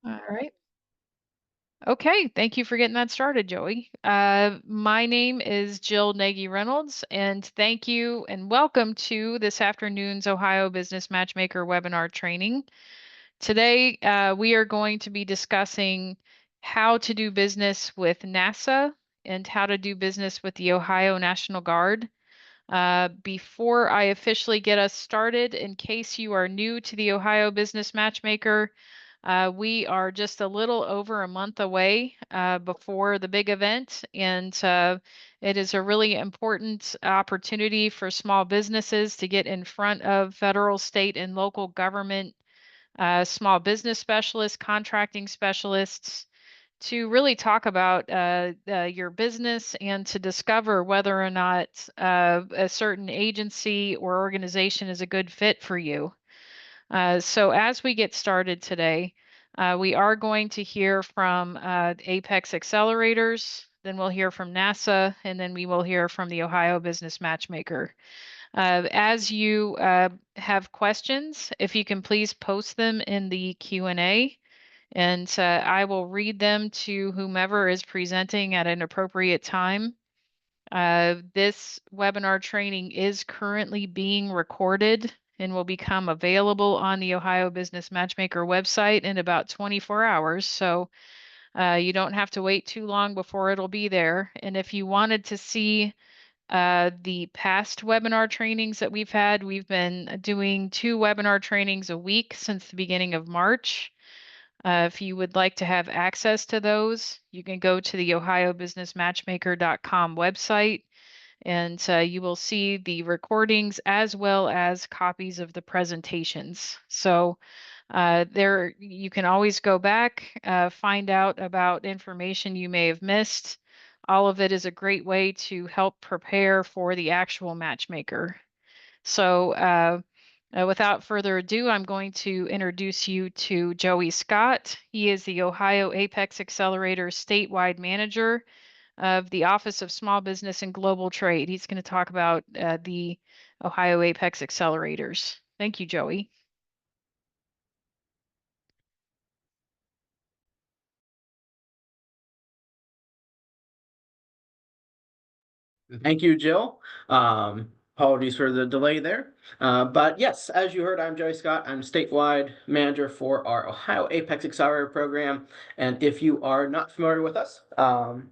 All right. Okay, thank you for getting that started, Joey. My name is Jill Nagy Reynolds, and thank you and welcome to this afternoon's Ohio Business Matchmaker webinar training. Today, we are going to be discussing how to do business with NASA and how to do business with the Ohio National Guard. Before I officially get us started, in case you are new to the Ohio Business Matchmaker, we are just a little over a month away before the big event, and it is a really important opportunity for small businesses to get in front of federal, state, and local government small business specialists, contracting specialists, to really talk about your business and to discover whether or not a certain agency or organization is a good fit for you. So as we get started today, we are going to hear from Apex Accelerators, then we'll hear from NASA, and then we will hear from the Ohio Business Matchmaker. As you have questions, if you can please post them in the Q&A, and I will read them to whomever is presenting at an appropriate time. This webinar training is currently being recorded and will become available on the Ohio Business Matchmaker website in about 24 hours. So you don't have to wait too long before it'll be there. And if you wanted to see the past webinar trainings that we've been doing 2 webinar trainings a week since the beginning of March. If you would like to have access to those, you can go to the ohiobusinessmatchmaker.com website, and you will see the recordings as well as copies of the presentations. So there you can always go back, find out about information you may have missed. All of it is a great way to help prepare for the actual matchmaker. So without further ado, I'm going to introduce you to Joey Scott. He is the Ohio Apex Accelerator statewide manager of the Office of Small Business and Global Trade. He's going to talk about the Ohio Apex Accelerators. Thank you, Joey. Thank you, Jill. Apologies for the delay there. But yes, as you heard, I'm Joey Scott. I'm statewide manager for our Ohio Apex Accelerator program. And if you are not familiar with us, I'll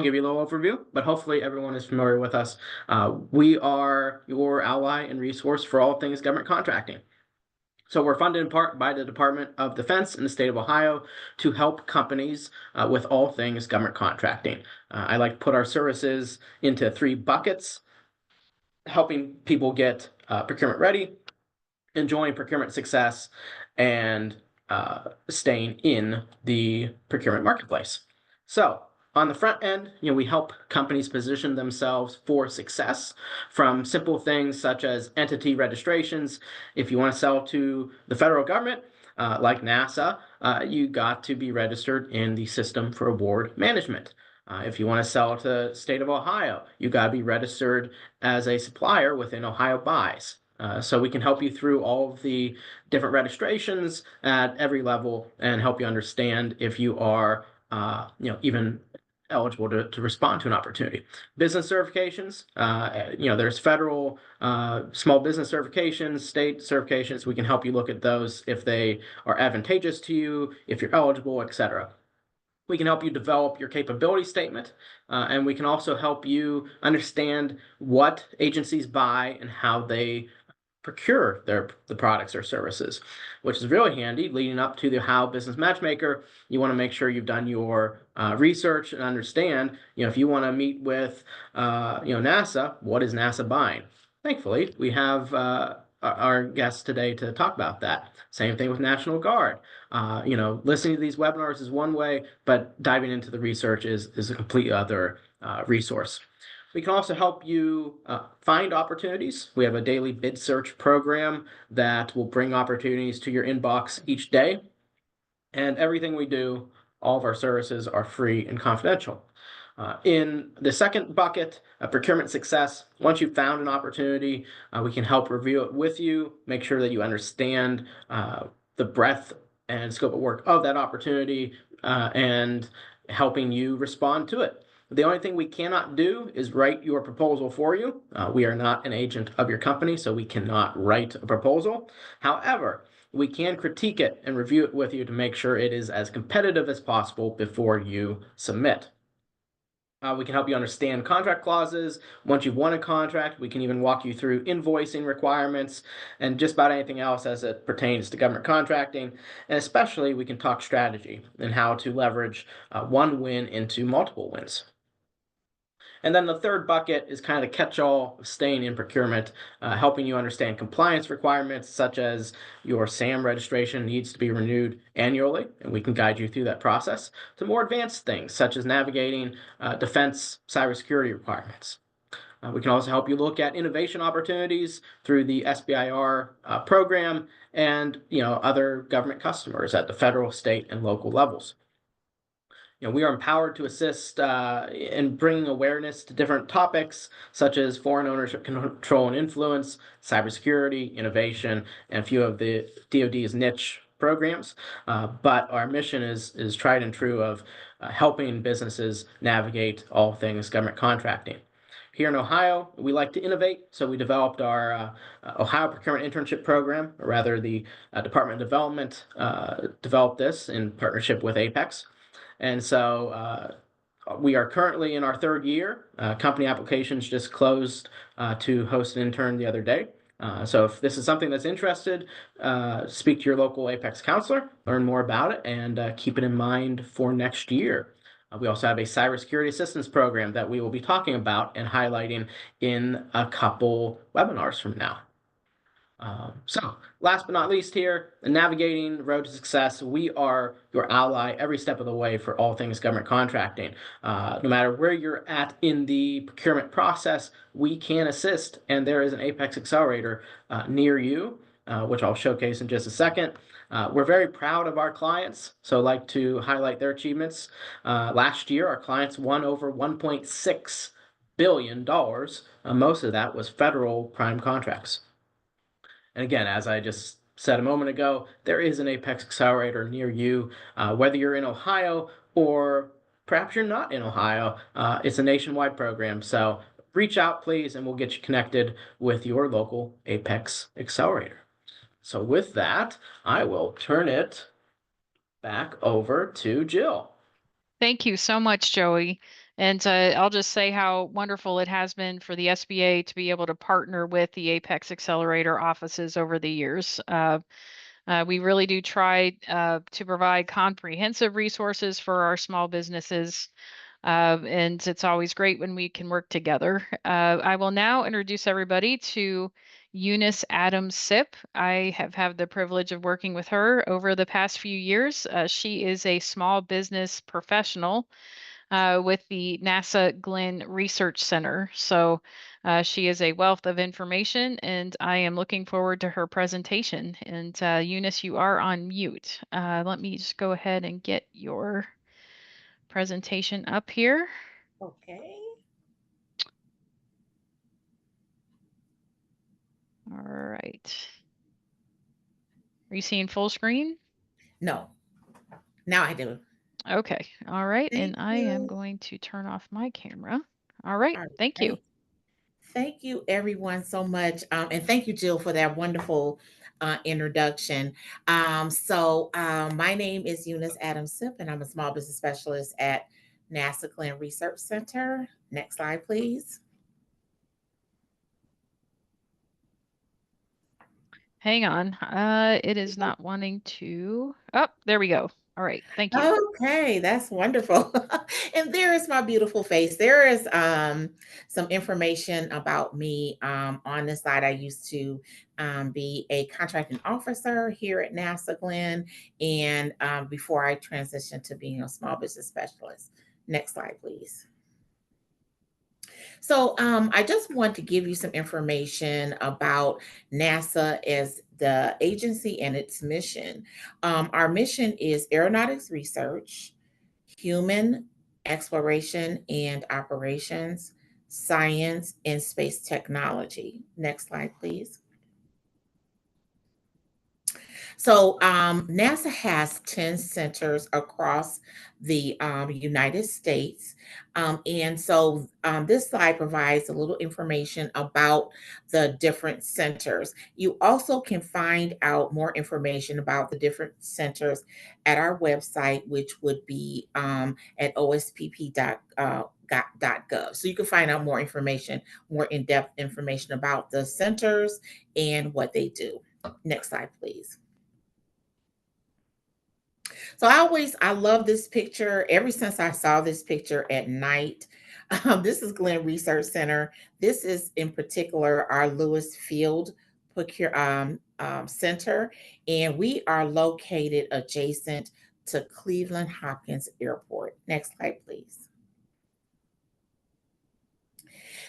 give you a little overview, but hopefully everyone is familiar with us. We are your ally and resource for all things government contracting. So we're funded in part by the Department of Defense in the state of Ohio to help companies with all things government contracting. I like to put our services into 3 buckets: helping people get procurement ready, enjoying procurement success, and staying in the procurement marketplace. So on the front end, we help companies position themselves for success, from simple things such as entity registrations. If you want to sell to the federal government, like NASA, you got to be registered in the System for Award Management. If you want to sell to the state of Ohio, you got to be registered as a supplier within Ohio Buys. So we can help you through all of the different registrations at every level and help you understand if you are, even eligible to respond to an opportunity. Business certifications, there's federal small business certifications, state certifications. We can help you look at those if they are advantageous to you, if you're eligible, etc. We can help you develop your capability statement, and we can also help you understand what agencies buy and how they procure the products or services, which is really handy leading up to the How Business Matchmaker. You want to make sure you've done your research and understand, if you want to meet with, NASA, what is NASA buying? Thankfully, we have our guests today to talk about that. Same thing with National Guard. Listening to these webinars is one way, but diving into the research is a complete other resource. We can also help you find opportunities. We have a daily bid search program that will bring opportunities to your inbox each day. And everything we do, all of our services are free and confidential. In the second bucket, procurement success, once you've found an opportunity, we can help review it with you, make sure that you understand the breadth and scope of work of that opportunity, and helping you respond to it. The only thing we cannot do is write your proposal for you. We are not an agent of your company, so we cannot write a proposal. However, we can critique it and review it with you to make sure it is as competitive as possible before you submit. We can help you understand contract clauses. Once you've won a contract, we can even walk you through invoicing requirements and just about anything else as it pertains to government contracting. And especially, we can talk strategy and how to leverage one win into multiple wins. And then the third bucket is kind of the catch-all of staying in procurement, helping you understand compliance requirements such as your SAM registration needs to be renewed annually, and we can guide you through that process, to more advanced things such as navigating defense cybersecurity requirements. We can also help you look at innovation opportunities through the SBIR program and other government customers at the federal, state, and local levels. We are empowered to assist in bringing awareness to different topics such as foreign ownership control and influence, cybersecurity, innovation, and a few of the DoD's niche programs. But our mission is tried and true of helping businesses navigate all things government contracting. Here in Ohio, we like to innovate, so we developed our Ohio Procurement Internship Program, or rather the Department of Development developed this in partnership with Apex. And so we are currently in our third year. Company applications just closed to host an intern the other day. So if this is something that's interested, speak to your local Apex counselor, learn more about it, and keep it in mind for next year. We also have a cybersecurity assistance program that we will be talking about and highlighting in a couple webinars from now. So last but not least here, navigating the road to success, we are your ally every step of the way for all things government contracting. No matter where you're at in the procurement process, we can assist, and there is an Apex Accelerator near you, which I'll showcase in just a second. We're very proud of our clients, so I'd like to highlight their achievements. Last year, our clients won over $1.6 billion. Most of that was federal prime contracts. And again, as I just said a moment ago, there is an Apex Accelerator near you, whether you're in Ohio or perhaps you're not in Ohio. It's a nationwide program. So reach out, please, and we'll get you connected with your local Apex Accelerator. So with that, I will turn it back over to Jill. Thank you so much, Joey. And I'll just say how wonderful it has been for the SBA to be able to partner with the Apex Accelerator offices over the years. We really do try to provide comprehensive resources for our small businesses. And it's always great when we can work together. I will now introduce everybody to Eunice Adams Sip. I have had the privilege of working with her over the past few years. She is a small business professional with the NASA Glenn Research Center. So she is a wealth of information, and I am looking forward to her presentation. And Eunice, you are on mute. Let me just go ahead and get your presentation up here. Okay. All right. Are you seeing full screen? No, now I do. Okay. All right. And Thank I am you. going to turn off my camera. All right. All Thank you. right. Thank you, everyone, so much. And thank you, Jill, for that wonderful introduction. My name is Eunice Adams Sip, and I'm a small business specialist at NASA Glenn Research Center. Next slide, please. Hang on. It is not wanting to. Oh, there we go. All right. Thank you. Okay, that's wonderful. And there is my beautiful face. There is some information about me on this slide. I used to be a contracting officer here at NASA Glenn, and before I transitioned to being a small business specialist. Next slide, please. So I just want to give you some information about NASA as the agency and its mission. Our mission is aeronautics research, human exploration and operations, science, and space technology. Next slide, please. So NASA has 10 centers across the United States. And so this slide provides a little information about the different centers. You also can find out more information about the different centers at our website, which would be at ospp.gov. So you can find out more information, more in-depth information about the centers and what they do. Next slide, please. So I love this picture ever since I saw this picture at night. This is Glenn Research Center. This is in particular our Lewis Field Center, and we are located adjacent to Cleveland Hopkins Airport. Next slide, please.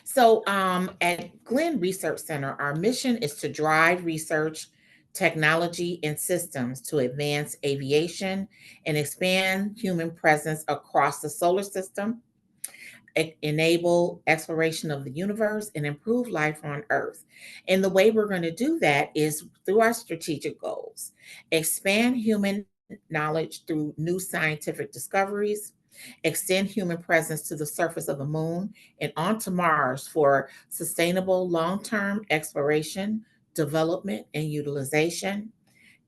So at Glenn Research Center, our mission is to drive research, technology, and systems to advance aviation and expand human presence across the solar system, enable exploration of the universe, and improve life on Earth. And the way we're going to do that is through our strategic goals: expand human knowledge through new scientific discoveries, extend human presence to the surface of the moon and onto Mars for sustainable long term exploration, development, and utilization,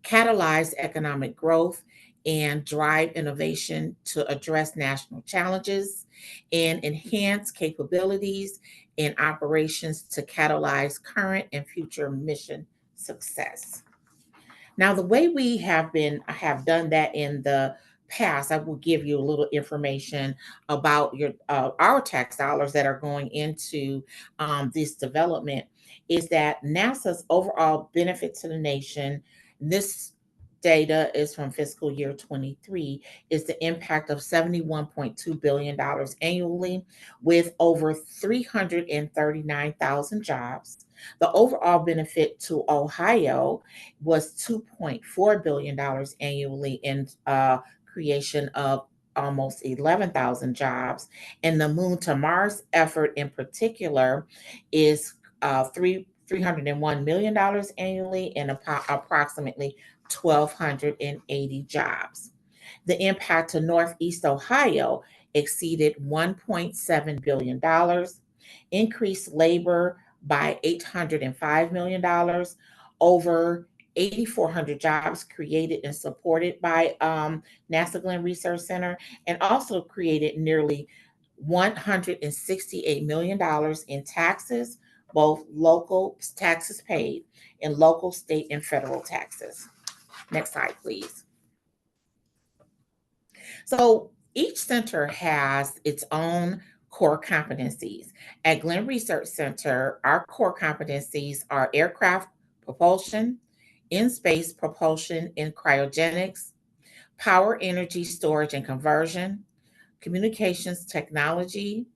catalyze economic growth, and drive innovation to address national challenges, and enhance capabilities and operations to catalyze current and future mission success. Now, the way we have done that in the past, I will give you a little information about your our tax dollars that are going into this development. Is that NASA's overall benefit to the nation? This data is from fiscal year 23, is the impact of $71.2 billion annually with over 339,000 jobs. The overall benefit to Ohio was $2.4 billion annually in creation of almost 11,000 jobs. And the Moon to Mars effort in particular is $301 million annually and approximately 1,280 jobs. The impact to Northeast Ohio exceeded $1.7 billion, increased labor by $805 million, over 8,400 jobs created and supported by NASA Glenn Research Center, and also created nearly $168 million in taxes, both local taxes paid and local, state, and federal taxes. Next slide, please. So each center has its own core competencies. At Glenn Research Center, our core competencies are aircraft propulsion, in space propulsion in cryogenics, power energy storage and conversion, communications technology,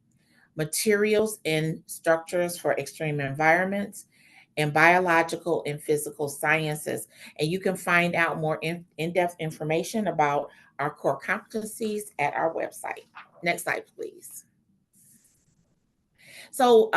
materials and structures for extreme environments, and biological and physical sciences. And you can find out more in-depth information about our core competencies at our website. Next slide, please. So,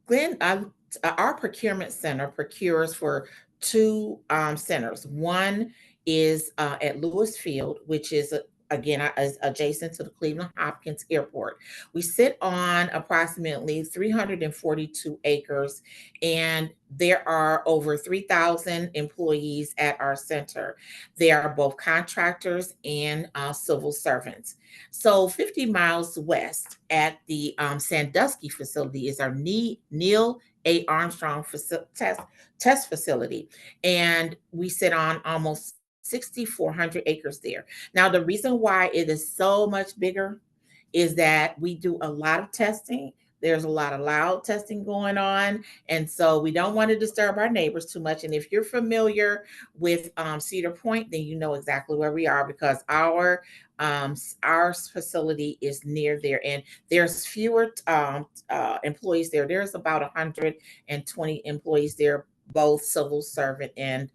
Glenn, our procurement center procures for two centers. One is at Lewis Field, which is again is adjacent to the Cleveland Hopkins Airport. We sit on approximately 342 acres, and there are over 3,000 employees at our center. They are both contractors and civil servants. So 50 miles west at the Sandusky facility is our Neil A. Armstrong test facility. And we sit on almost 6,400 acres there. Now, the reason why it is so much bigger is that we do a lot of testing. There's a lot of loud testing going on. And so we don't want to disturb our neighbors too much. And if you're familiar with Cedar Point, then you know exactly where we are, because our facility is near there, and there's fewer employees there. There's about 120 employees there, both civil servant and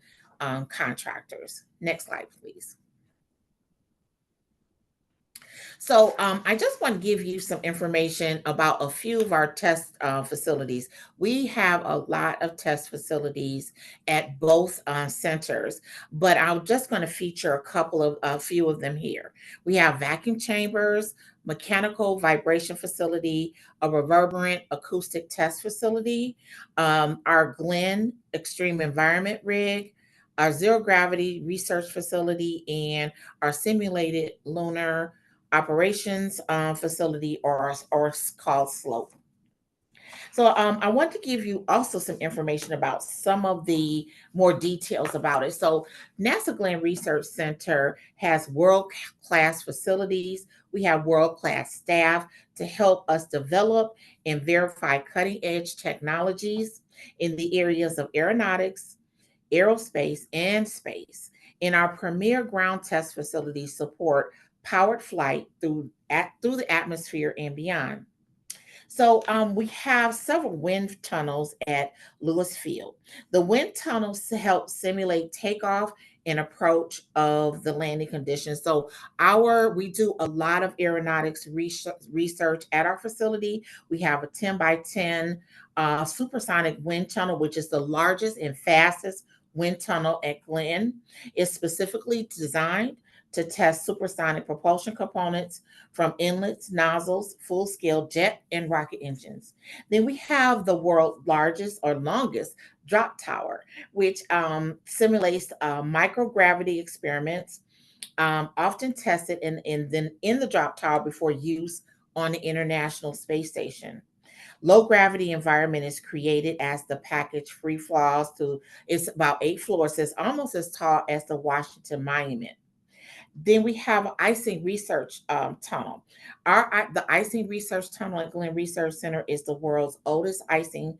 contractors. Next slide, please. So I just want to give you some information about a few of our test facilities. We have a lot of test facilities at both centers, but I'm just going to feature a few of them here. We have vacuum chambers, mechanical vibration facility, a reverberant acoustic test facility, our Glenn extreme environment rig, our zero gravity research facility, and our simulated lunar operations facility, or called slope. So I want to give you also some information about some of the more details about it. So NASA Glenn Research Center has world class facilities. We have world class staff to help us develop and verify cutting edge technologies in the areas of aeronautics, aerospace, and space. And our premier ground test facilities support powered flight through the atmosphere and beyond. So we have several wind tunnels at Lewis Field. The wind tunnels help simulate takeoff and approach of the landing conditions. So we do a lot of aeronautics research at our facility. We have a 10 by 10 supersonic wind tunnel, which is the largest and fastest wind tunnel at Glenn. It's specifically designed to test supersonic propulsion components from inlets, nozzles, full scale jet and rocket engines. Then we have the world's largest or longest drop tower, which simulates microgravity experiments, often tested in the drop tower before use on the International Space Station. Low gravity environment is created as the package free falls to, it's about 8 floors. It's almost as tall as the Washington Monument. Then we have an icing research tunnel. The icing research tunnel at Glenn Research Center is the world's oldest icing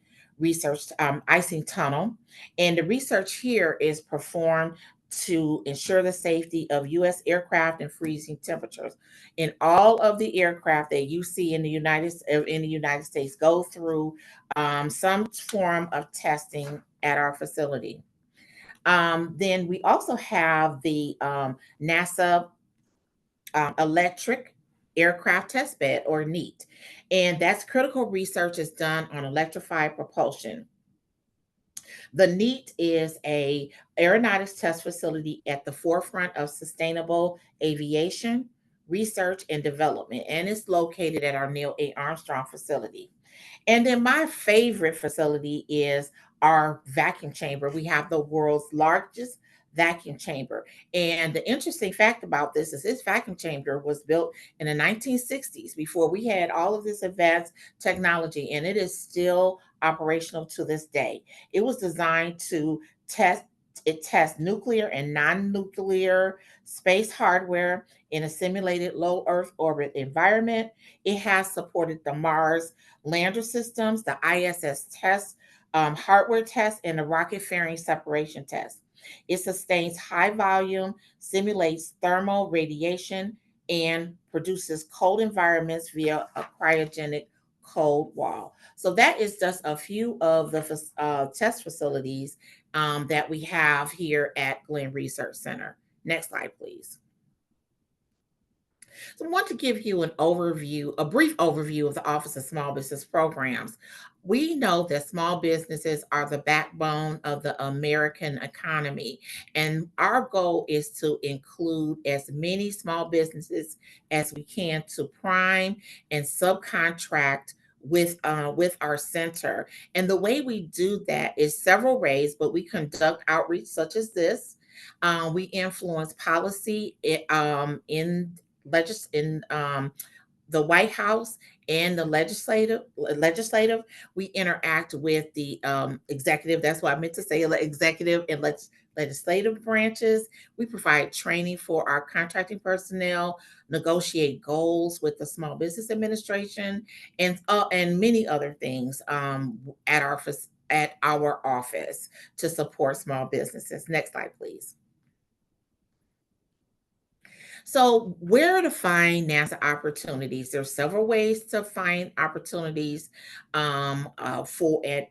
tunnel, and the research here is performed to ensure the safety of U.S. aircraft in freezing temperatures. And all of the aircraft that you see in the United States go through some form of testing at our facility. Then we also have the NASA Electric Aircraft Test Bed, or NEAT, and that's critical research is done on electrified propulsion. The NEAT is a aeronautics test facility at the forefront of sustainable aviation research and development, and it's located at our Neil A. Armstrong facility. And then my favorite facility is our vacuum chamber. We have the world's largest vacuum chamber. And the interesting fact about this vacuum chamber was built in the 1960s, before we had all of this advanced technology, and it is still operational to this day. It was designed to test it tests nuclear and non-nuclear space hardware in a simulated low Earth orbit environment. It has supported the Mars lander systems, the ISS test, hardware test, and the rocket fairing separation test. It sustains high volume, simulates thermal radiation, and produces cold environments via a cryogenic cold wall. So that is just a few of the test facilities that we have here at Glenn Research Center. Next slide, please. So I want to give you a brief overview of the Office of Small Business Programs. We know that small businesses are the backbone of the American economy, and our goal is to include as many small businesses as we can to prime and subcontract with our center. And the way we do that is several ways, but we conduct outreach such as this. We influence policy in the White House and the legislative. We interact with the executive. That's what I meant to say. Executive and legislative branches. We provide training for our contracting personnel, negotiate goals with the Small Business Administration, and many other things at our office to support small businesses. Next slide, please. So, where to find NASA opportunities? There's several ways to find opportunities for at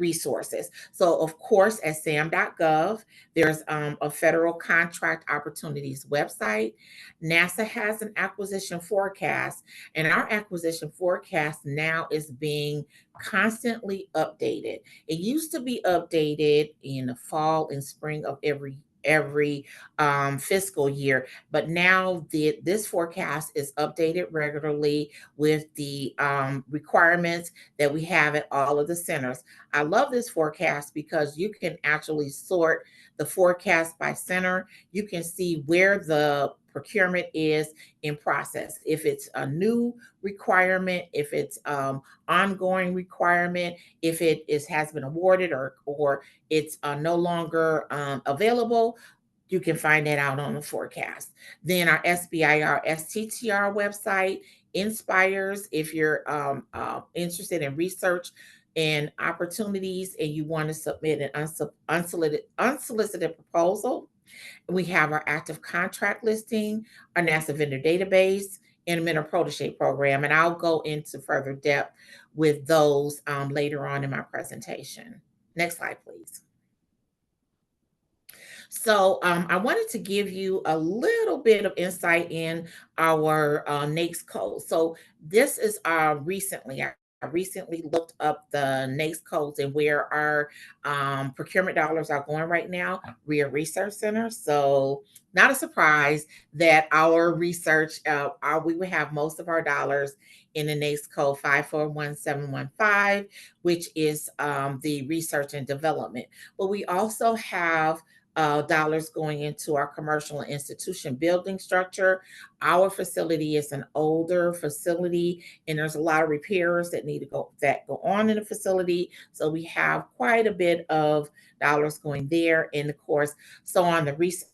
resources. So, of course, at sam.gov, there's a federal contract opportunities website. NASA has an acquisition forecast, and our acquisition forecast now is being constantly updated. It used to be updated in the fall and spring of every fiscal year, but now this forecast is updated regularly with the requirements that we have at all of the centers. I love this forecast because you can actually sort the forecast by center. You can see where the procurement is in process. If it's a new requirement, if it's ongoing requirement, if it has been awarded or it's no longer available, you can find that out on the forecast. Then our SBIR STTR website inspires if you're interested in research and opportunities and you want to submit an unsolicited proposal. We have our active contract listing, our NASA vendor database, and a mentor protege program. And I'll go into further depth with those later on in my presentation. Next slide, please. So I wanted to give you a little bit of insight in our NAICS code. So this is recently, I recently looked up the NAICS codes and where our procurement dollars are going right now. We are research center. So not a surprise that our research, we would have most of our dollars in the NAICS code 541715, which is the research and development. But we also have dollars going into our commercial and institution building structure. Our facility is an older facility, and there's a lot of repairs that go on in the facility. So we have quite a bit of dollars going there. And of course, so on the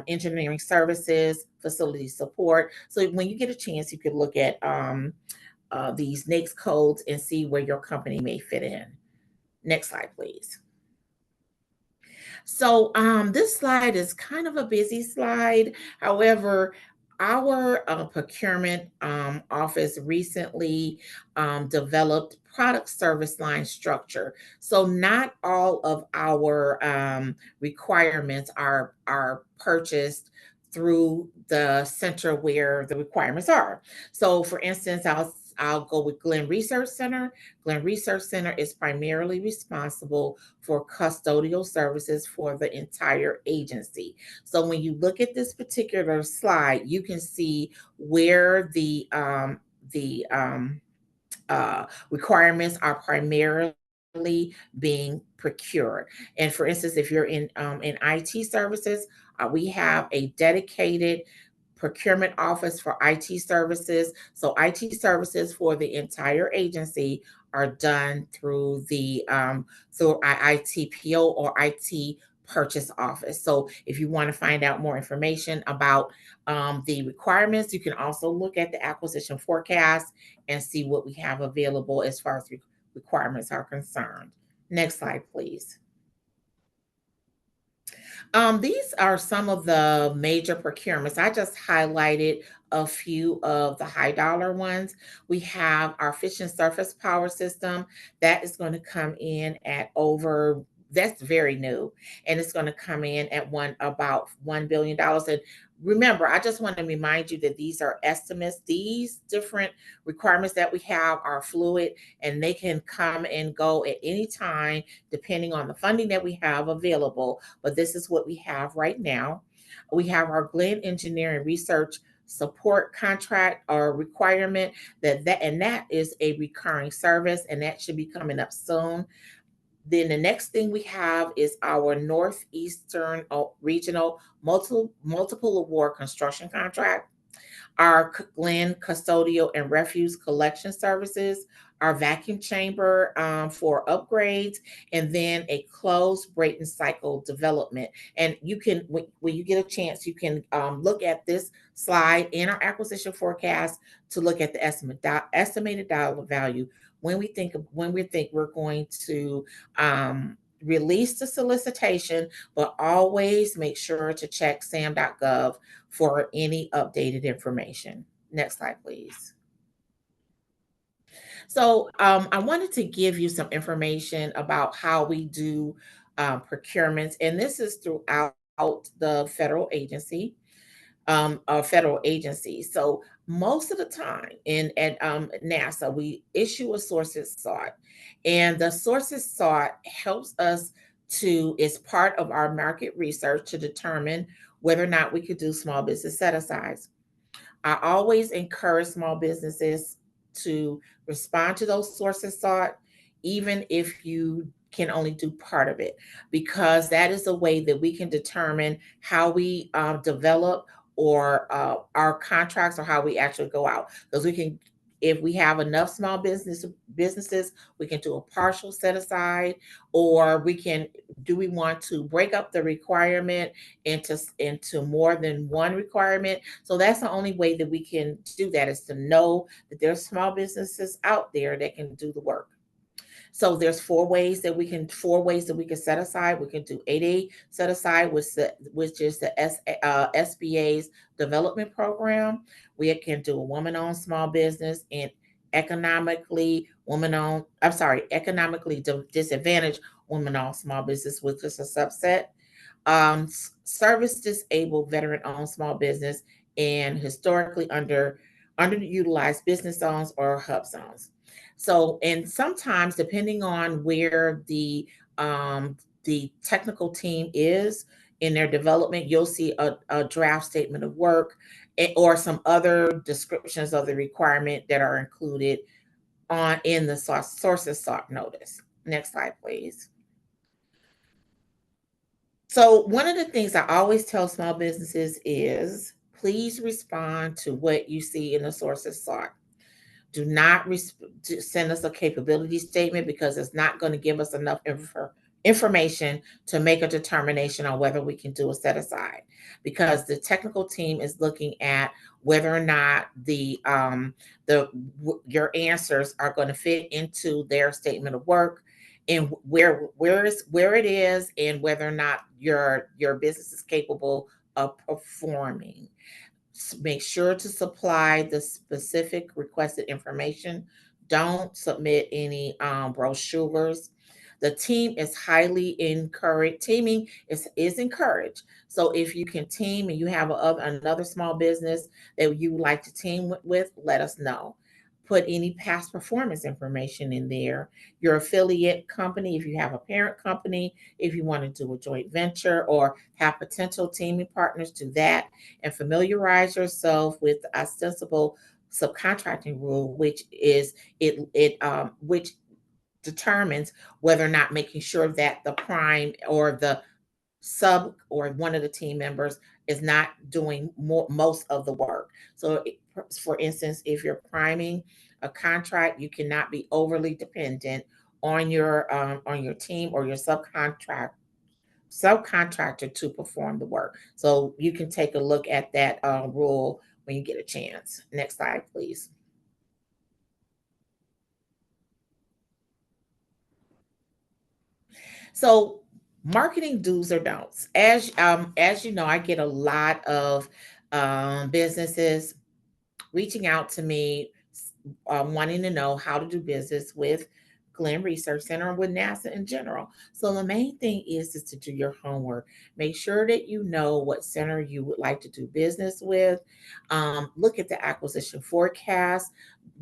engineering services, facility support. So when you get a chance, you could look at these NAICS codes and see where your company may fit in. Next slide, please. So this slide is kind of a busy slide. However, our procurement office recently developed product service line structure. So not all of our requirements are purchased through the center where the requirements are. So for instance, I'll go with Glenn Research Center. Glenn Research Center is primarily responsible for custodial services for the entire agency. So when you look at this particular slide, you can see where the requirements are primarily being procured. And for instance, if you're in IT services, we have a dedicated procurement office for IT services. So IT services for the entire agency are done through through our ITPO or IT purchase office. So if you want to find out more information about the requirements, you can also look at the acquisition forecast and see what we have available as far as requirements are concerned. Next slide, please. These are some of the major procurements. I just highlighted a few of the high dollar ones. We have our fission surface power system that is going to come in at that's very new, and it's going to come in at about $1 billion. And remember, I just want to remind you that these are estimates. These different requirements that we have are fluid, and they can come and go at any time depending on the funding that we have available. But this is what we have right now. We have our Glenn Engineering Research support contract or requirement that is a recurring service, and that should be coming up soon. Then the next thing we have is our Northeastern Regional Multiple Award Construction Contract, our Glenn Custodial and Refuse Collection Services, our vacuum chamber for upgrades, and then a closed Brayton cycle development. And you can, when you get a chance, you can look at this slide in our acquisition forecast to look at the estimated dollar value when we think we're going to release the solicitation, but always make sure to check sam.gov for any updated information. Next slide, please. So I wanted to give you some information about how we do procurements, and this is throughout the federal agency. So most of the time in at NASA, we issue a sources sought, and the sources sought helps us to is part of our market research to determine whether or not we could do small business set asides. I always encourage small businesses to respond to those sources sought, even if you can only do part of it, because that is a way that we can determine how we develop or our contracts or how we actually go out. Because we can, if we have enough businesses, we can do a partial set aside, or we can. Do we want to break up the requirement into more than one requirement? So that's the only way that we can do that, is to know that there's small businesses out there that can do the work. So there's four ways that we can set aside. We can do 8A set aside, which is the SBA's development program. We can do a woman-owned small business and economically disadvantaged women-owned small business, which is a subset. Service disabled veteran owned small business, and historically underutilized business zones or hub zones. So, and sometimes depending on where the technical team is in their development, you'll see a draft statement of work or some other descriptions of the requirement that are included on in the sources sought notice. Next slide, please. So, one of the things I always tell small businesses is please respond to what you see in the sources sought. Do not send us a capability statement, because it's not going to give us enough information to make a determination on whether we can do a set aside, because the technical team is looking at whether or not your answers are going to fit into their statement of work, and where it is, and whether or not your business is capable of performing. Make sure to supply the specific requested information. Don't submit any brochures. The team is highly encouraged. Teaming is encouraged. So if you can team and you have another small business that you would like to team with, let us know. Put any past performance information in there. Your affiliate company, if you have a parent company, if you want to do a joint venture or have potential teaming partners, do that, and familiarize yourself with the ostensible subcontracting rule, which determines whether or not making sure that the prime or the sub or one of the team members is not doing most of the work. So, for instance, if you're priming a contract, you cannot be overly dependent on your team or your subcontractor to perform the work. So you can take a look at that rule when you get a chance. Next slide, please. So, marketing do's or don'ts. As you know, I get a lot of businesses reaching out to me, wanting to know how to do business with Glenn Research Center and with NASA in general. So the main thing is to do your homework. Make sure that you know what center you would like to do business with. Look at the acquisition forecast.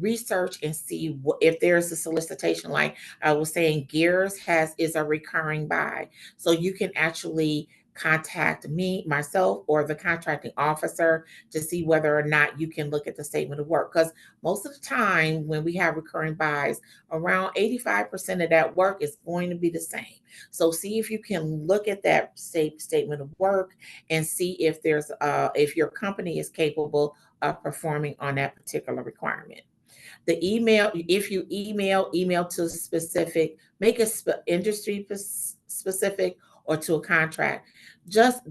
Research and see if there's a solicitation. Like I was saying, Gears is a recurring buy, so you can actually contact myself, or the contracting officer to see whether or not you can look at the statement of work. Because most of the time, when we have recurring buys, around 85% of that work is going to be the same. So see if you can look at that statement of work and see if your company is capable of performing on that particular requirement. The email, if you email to specific, make it industry specific or to a contract. Just,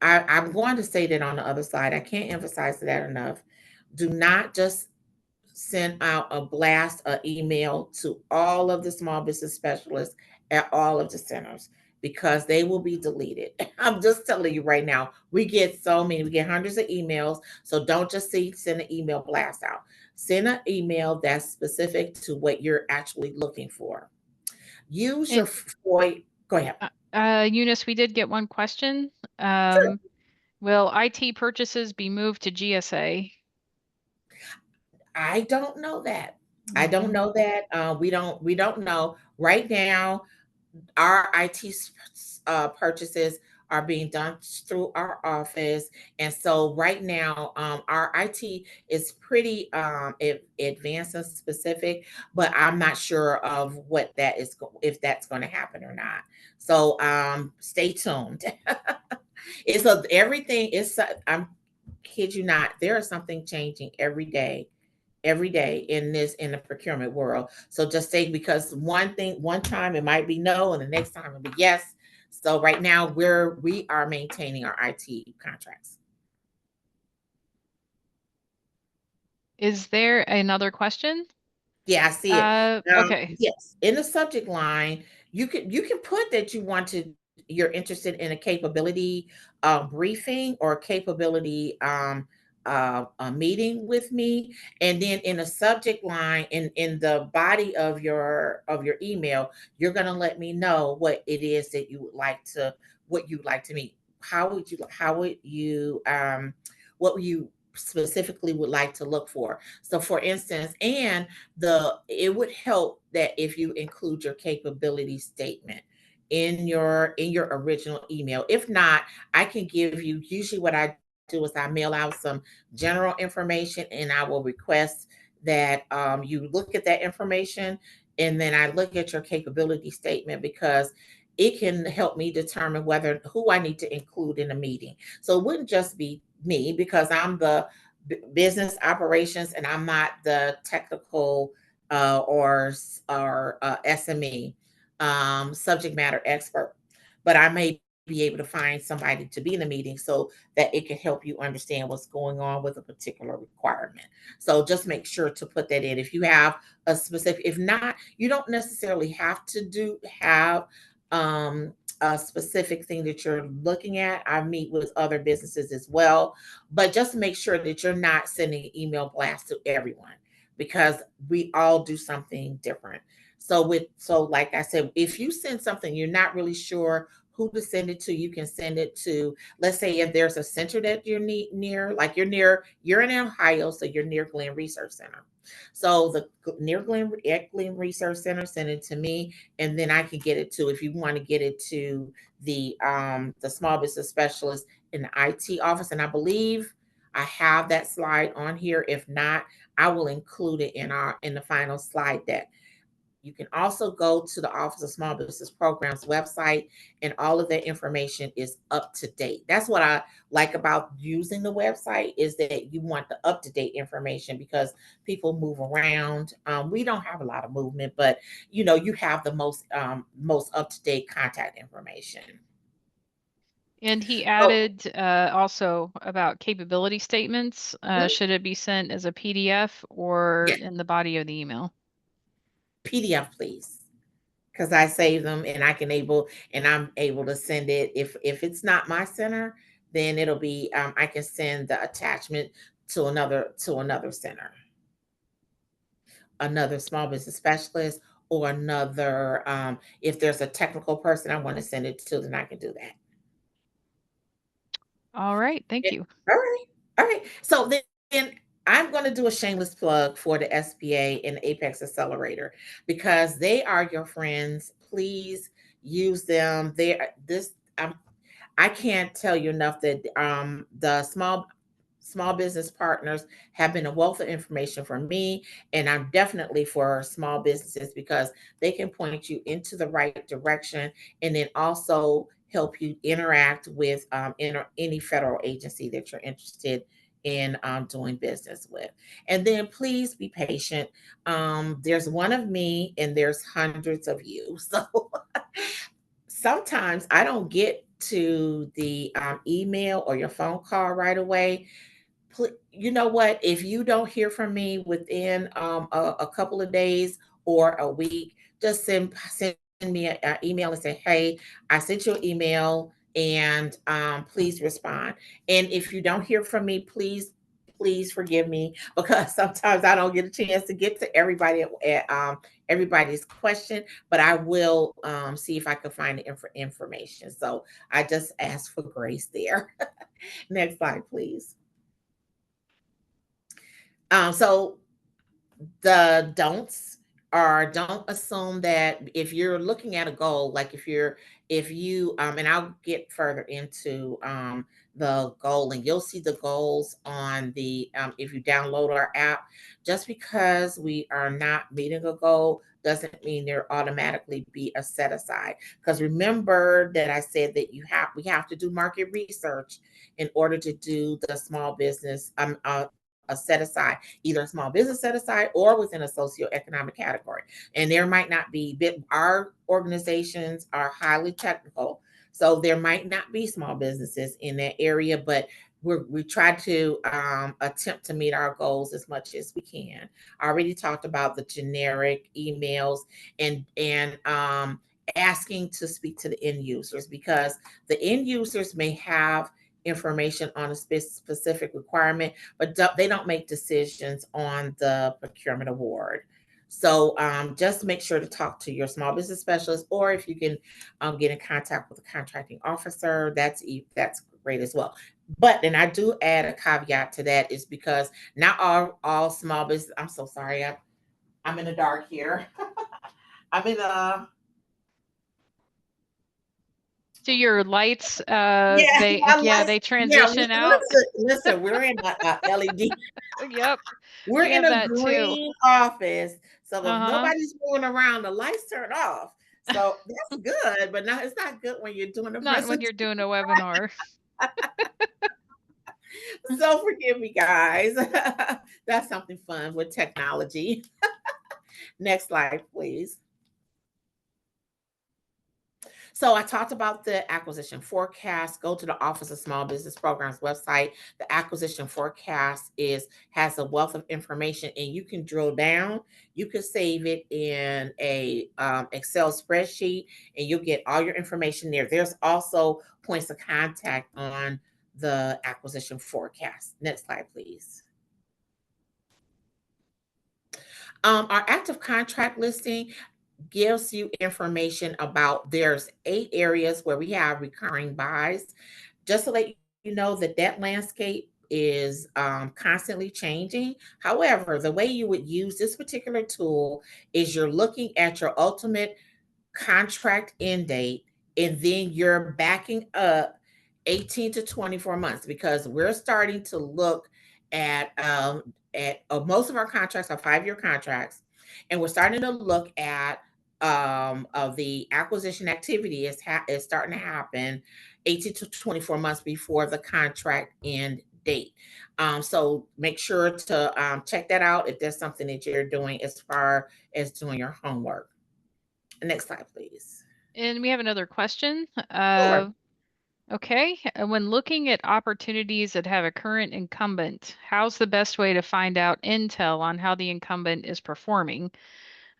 I'm going to say that on the other side, I can't emphasize that enough. Do not just send out a blast email to all of the small business specialists at all of the centers, because they will be deleted. I'm just telling you right now, we get hundreds of emails. So don't just send an email blast out. Send an email that's specific to what you're actually looking for. Use your And FOI. Go ahead. Eunice, we did get one question. Sure. Will IT purchases be moved to GSA? I don't know that. I don't Hmm. know that. We don't know right now. Our IT purchases are being done through our office, and so right now, our IT is pretty advanced and specific, but I'm not sure of what that is, if that's going to happen or not. So stay tuned. Everything is. I'm kid you not. There is something changing every day in the procurement world. So just say, because one time it might be no, and the next time it'll be yes. So right now we are maintaining our IT contracts. Is there another question? Yeah, I see it. Okay. Yes, in the subject line, you can put that you're interested in a capability briefing or capability a meeting with me, and then in a subject line, in the body of your email, you're gonna let me know what it is that you would like to what you'd like to meet. How would you what you specifically would like to look for? So for instance, and the it would help that if you include your capability statement in your original email. If not, I can give you, usually what I do is I mail out some general information, and I will request that you look at that information, and then I look at your capability statement, because it can help me determine whether who I need to include in a meeting. So it wouldn't just be me, because I'm the business operations, and I'm not the technical or SME subject matter expert, but I may be able to find somebody to be in the meeting so that it can help you understand what's going on with a particular requirement. So just make sure to put that in. If you have a specific, if not, you don't necessarily have to have um a specific thing that you're looking at. I meet with other businesses as well, but just make sure that you're not sending email blasts to everyone, because we all do something different. So like I said, if you send something you're not really sure who to send it to, you can send it to, let's say if there's a center that you're near, like you're in Ohio, so you're near Glenn Research Center. So the near Glenn Research Center, send it to me, and then I can get it to, if you want to get it to the small business specialist in the IT office. And I believe I have that slide on here. If not, I will include it in the final slide deck. You can also go to the Office of Small Business Programs website, and all of that information is up to date. That's what I like about using the website, is that you want the up to date information, because people move around. We don't have a lot of movement, but you have the most up to date contact information. And he So added also about capability statements. mhm, Should it be sent as a PDF or yeah, in the body of the email? PDF, please, because I save them, and I'm able to send it. If it's not my center, then it'll be I can send the attachment to another center, another small business specialist, or another if there's a technical person I want to send it to, then I can do that. All right. Yeah. Thank you. All right. All right. So then I'm going to do a shameless plug for the SBA and Apex Accelerator, because they are your friends. Please use them. They this I can't tell you enough that the small business partners have been a wealth of information for me, and I'm definitely for small businesses, because they can point you into the right direction, and then also help you interact with any federal agency that you're interested in doing business with. And then please be patient. There's one of me, and there's hundreds of you. So sometimes I don't get to the email or your phone call right away. You know what? If you don't hear from me within a couple of days or a week, just send me an email and say, "Hey, I sent you an email, and please respond." And if you don't hear from me, please please forgive me because sometimes I don't get a chance to get to everybody everybody's question, but I will see if I can find the information. So I just ask for grace there. Next slide, please. So the don'ts are, don't assume that if you're looking at a goal, like if you and I'll get further into the goal, and you'll see the goals on the if you download our app. Just because we are not meeting a goal doesn't mean there automatically be a set aside, because remember that I said that we have to do market research in order to do the small business a set aside, either a small business set aside or within a socioeconomic category. And there might not be, our organizations are highly technical. So there might not be small businesses in that area, but we try to attempt to meet our goals as much as we can. I already talked about the generic emails and asking to speak to the end users, because the end users may have information on a specific requirement, but they don't make decisions on the procurement award. So just make sure to talk to your small business specialist, or if you can get in contact with a contracting officer, that's great as well. But then I do add a caveat to that, is because not all small business. I'm so sorry. I'm in the dark here. I'm in a So your lights, yeah, they my yeah, lights. they Yeah, transition out. listen. We're in a LED. Yep, We're we in have a that too. green office, so if Uh-huh. nobody's moving around, the lights turn off. So that's good, but no, it's not good when you're doing a Not when presentation. you're doing a webinar. So forgive me, guys. That's something fun with technology. Next slide, please. So I talked about the acquisition forecast. Go to the Office of Small Business Programs website. The acquisition forecast has a wealth of information, and you can drill down. You can save it in a Excel spreadsheet, and you'll get all your information there. There's also points of contact on the acquisition forecast. Next slide, please. Our active contract listing gives you information about, there's 8 areas where we have recurring buys. Just to let you know that that landscape is constantly changing. However, the way you would use this particular tool is you're looking at your ultimate contract end date, and then you're backing up 18 to 24 months, because we're starting to look at most of our contracts are 5-year contracts, and we're starting to look at of the acquisition activity is starting to happen 18 to 24 months before the contract end date. So make sure to check that out if there's something that you're doing as far as doing your homework. Next slide, please. And we have another question. Sure. Okay, when looking at opportunities that have a current incumbent, how's the best way to find out intel on how the incumbent is performing?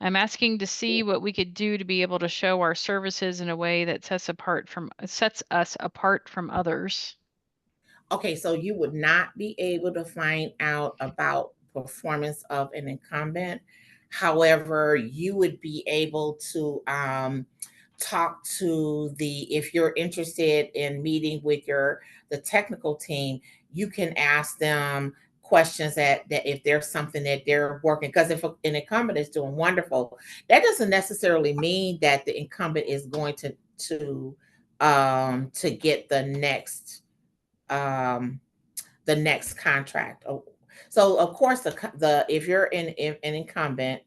I'm asking to see what we could do to be able to show our services in a way that sets us apart from others. Okay, so you would not be able to find out about performance of an incumbent. However, you would be able to talk to if you're interested in meeting with the technical team, you can ask them questions that if there's something that they're working, because if an incumbent is doing wonderful, that doesn't necessarily mean that the incumbent is going to get um the next contract. So of course the if you're an incumbent,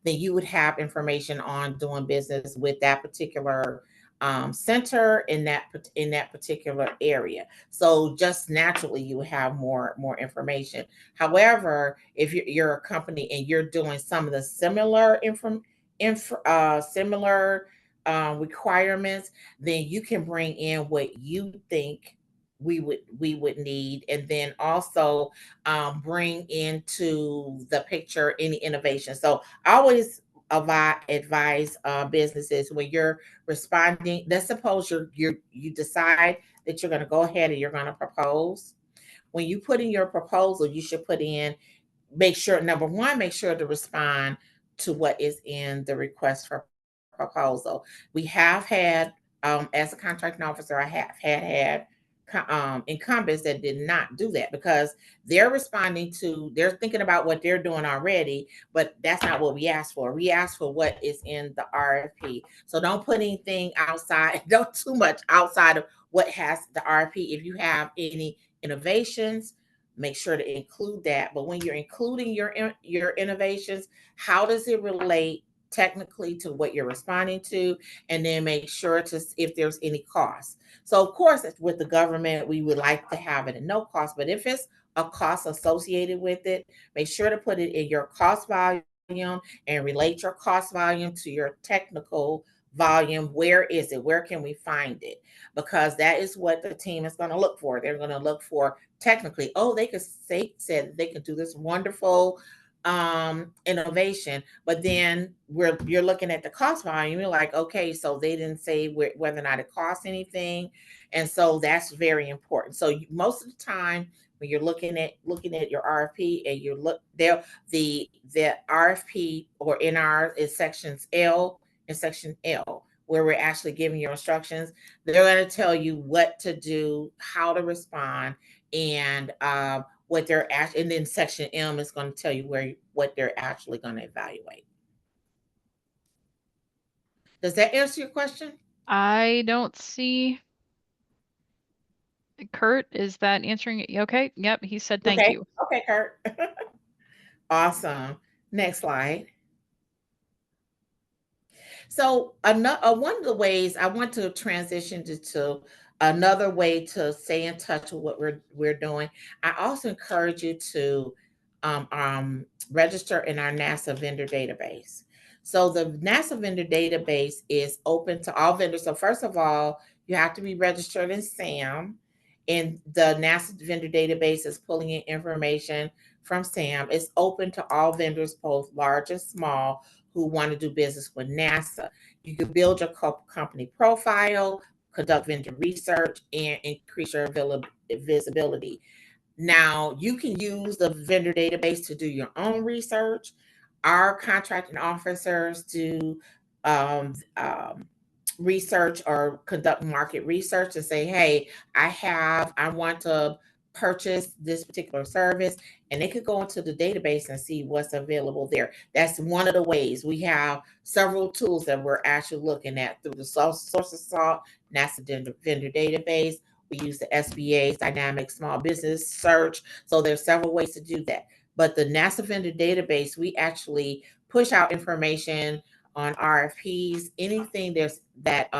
then you would have information on doing business with that particular center in that particular area. So just naturally you have more information. However, if you're a company and you're doing some of the similar requirements, then you can bring in what you think we would need, and then also bring into the picture any innovation. So I always advise businesses, when you're responding, let's suppose you decide that you're going to go ahead and you're going to propose. when you put in your proposal, you should put in, make sure, number one, make sure to respond to what is in the request for proposal. We have had, as a contracting officer, I have had incumbents that did not do that because they're responding to, they're thinking about what they're doing already, but that's not what we asked for. We asked for what is in the RFP. So don't put anything outside, don't too much outside of what has the RFP. If you have any innovations, make sure to include that. But when you're including your innovations, how does it relate technically to what you're responding to? And then make sure to, if there's any cost. So of course, with the government, we would like to have it at no cost, but if it's a cost associated with it, make sure to put it in your cost volume and relate your cost volume to your technical volume. Where is it? Where can we find it? Because that is what the team is going to look for. They're going to look for technically, oh, they could say, said they could do this wonderful innovation, but then you're looking at the cost volume, you're like, okay, so they didn't say whether or not it costs anything. And so that's very important. So most of the time when you're looking at your RFP and you look there, the RFP or NR is sections L and section L, where we're actually giving your instructions. They're going to tell you what to do, how to respond, and what they're actually, and then section M is going to tell you what they're actually going to evaluate. Does that answer your question? I don't see Kurt. Is that answering it? Okay. Yep. He said thank Okay. you. Okay, Kurt. Awesome. Next slide. So one of the ways I want to transition to another way to stay in touch with what we're doing. I also encourage you to register in our NASA vendor database. So the NASA vendor database is open to all vendors. So first of all, you have to be registered in SAM, and the NASA vendor database is pulling in information from SAM. It's open to all vendors, both large and small, who want to do business with NASA. You can build your company profile, conduct vendor research, and increase your visibility. Now, you can use the vendor database to do your own research. Our contracting officers do um, um, research or conduct market research and say, hey, I want to purchase this particular service, and they could go into the database and see what's available there. That's one of the ways. We have several tools that we're actually looking at through the source of salt, NASA vendor database. We use the SBA's dynamic small business search. So there's several ways to do that. But the NASA vendor database, we actually push out information on RFPs, anything that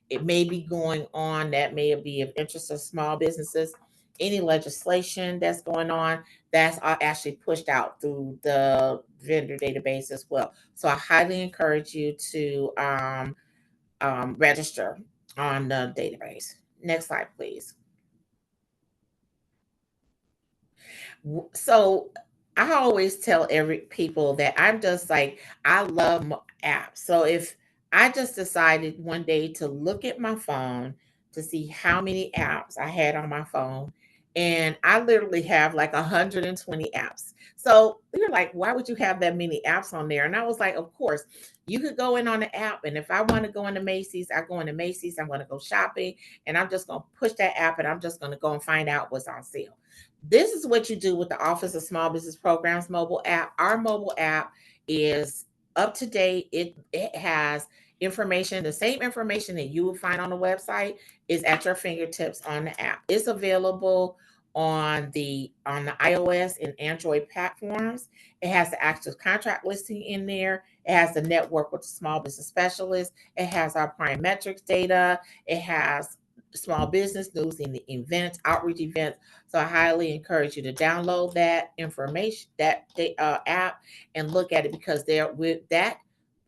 it may be going on that may be of interest to small businesses, any legislation that's going on, that's actually pushed out through the vendor database as well. So I highly encourage you to register on the database. Next slide, please. So I always tell every people that I'm just like, I love apps. So if I just decided one day to look at my phone to see how many apps I had on my phone, and I literally have like 120 apps. So you're like, why would you have that many apps on there? And I was like, of course, you could go in on the app, and if I want to go into Macy's, I go into Macy's. I'm going to go shopping, and I'm just going to push that app, and I'm just going to go and find out what's on sale. This is what you do with the Office of Small Business Programs mobile app. Our mobile app is up to date. It has information, the same information that you would find on the website is at your fingertips on the app. It's available on the iOS and Android platforms. It has the active contract listing in there. It has the network with the small business specialists. It has our prime metrics data. It has small business news and the events, outreach events. So I highly encourage you to download that information, that app, and look at it, because there with that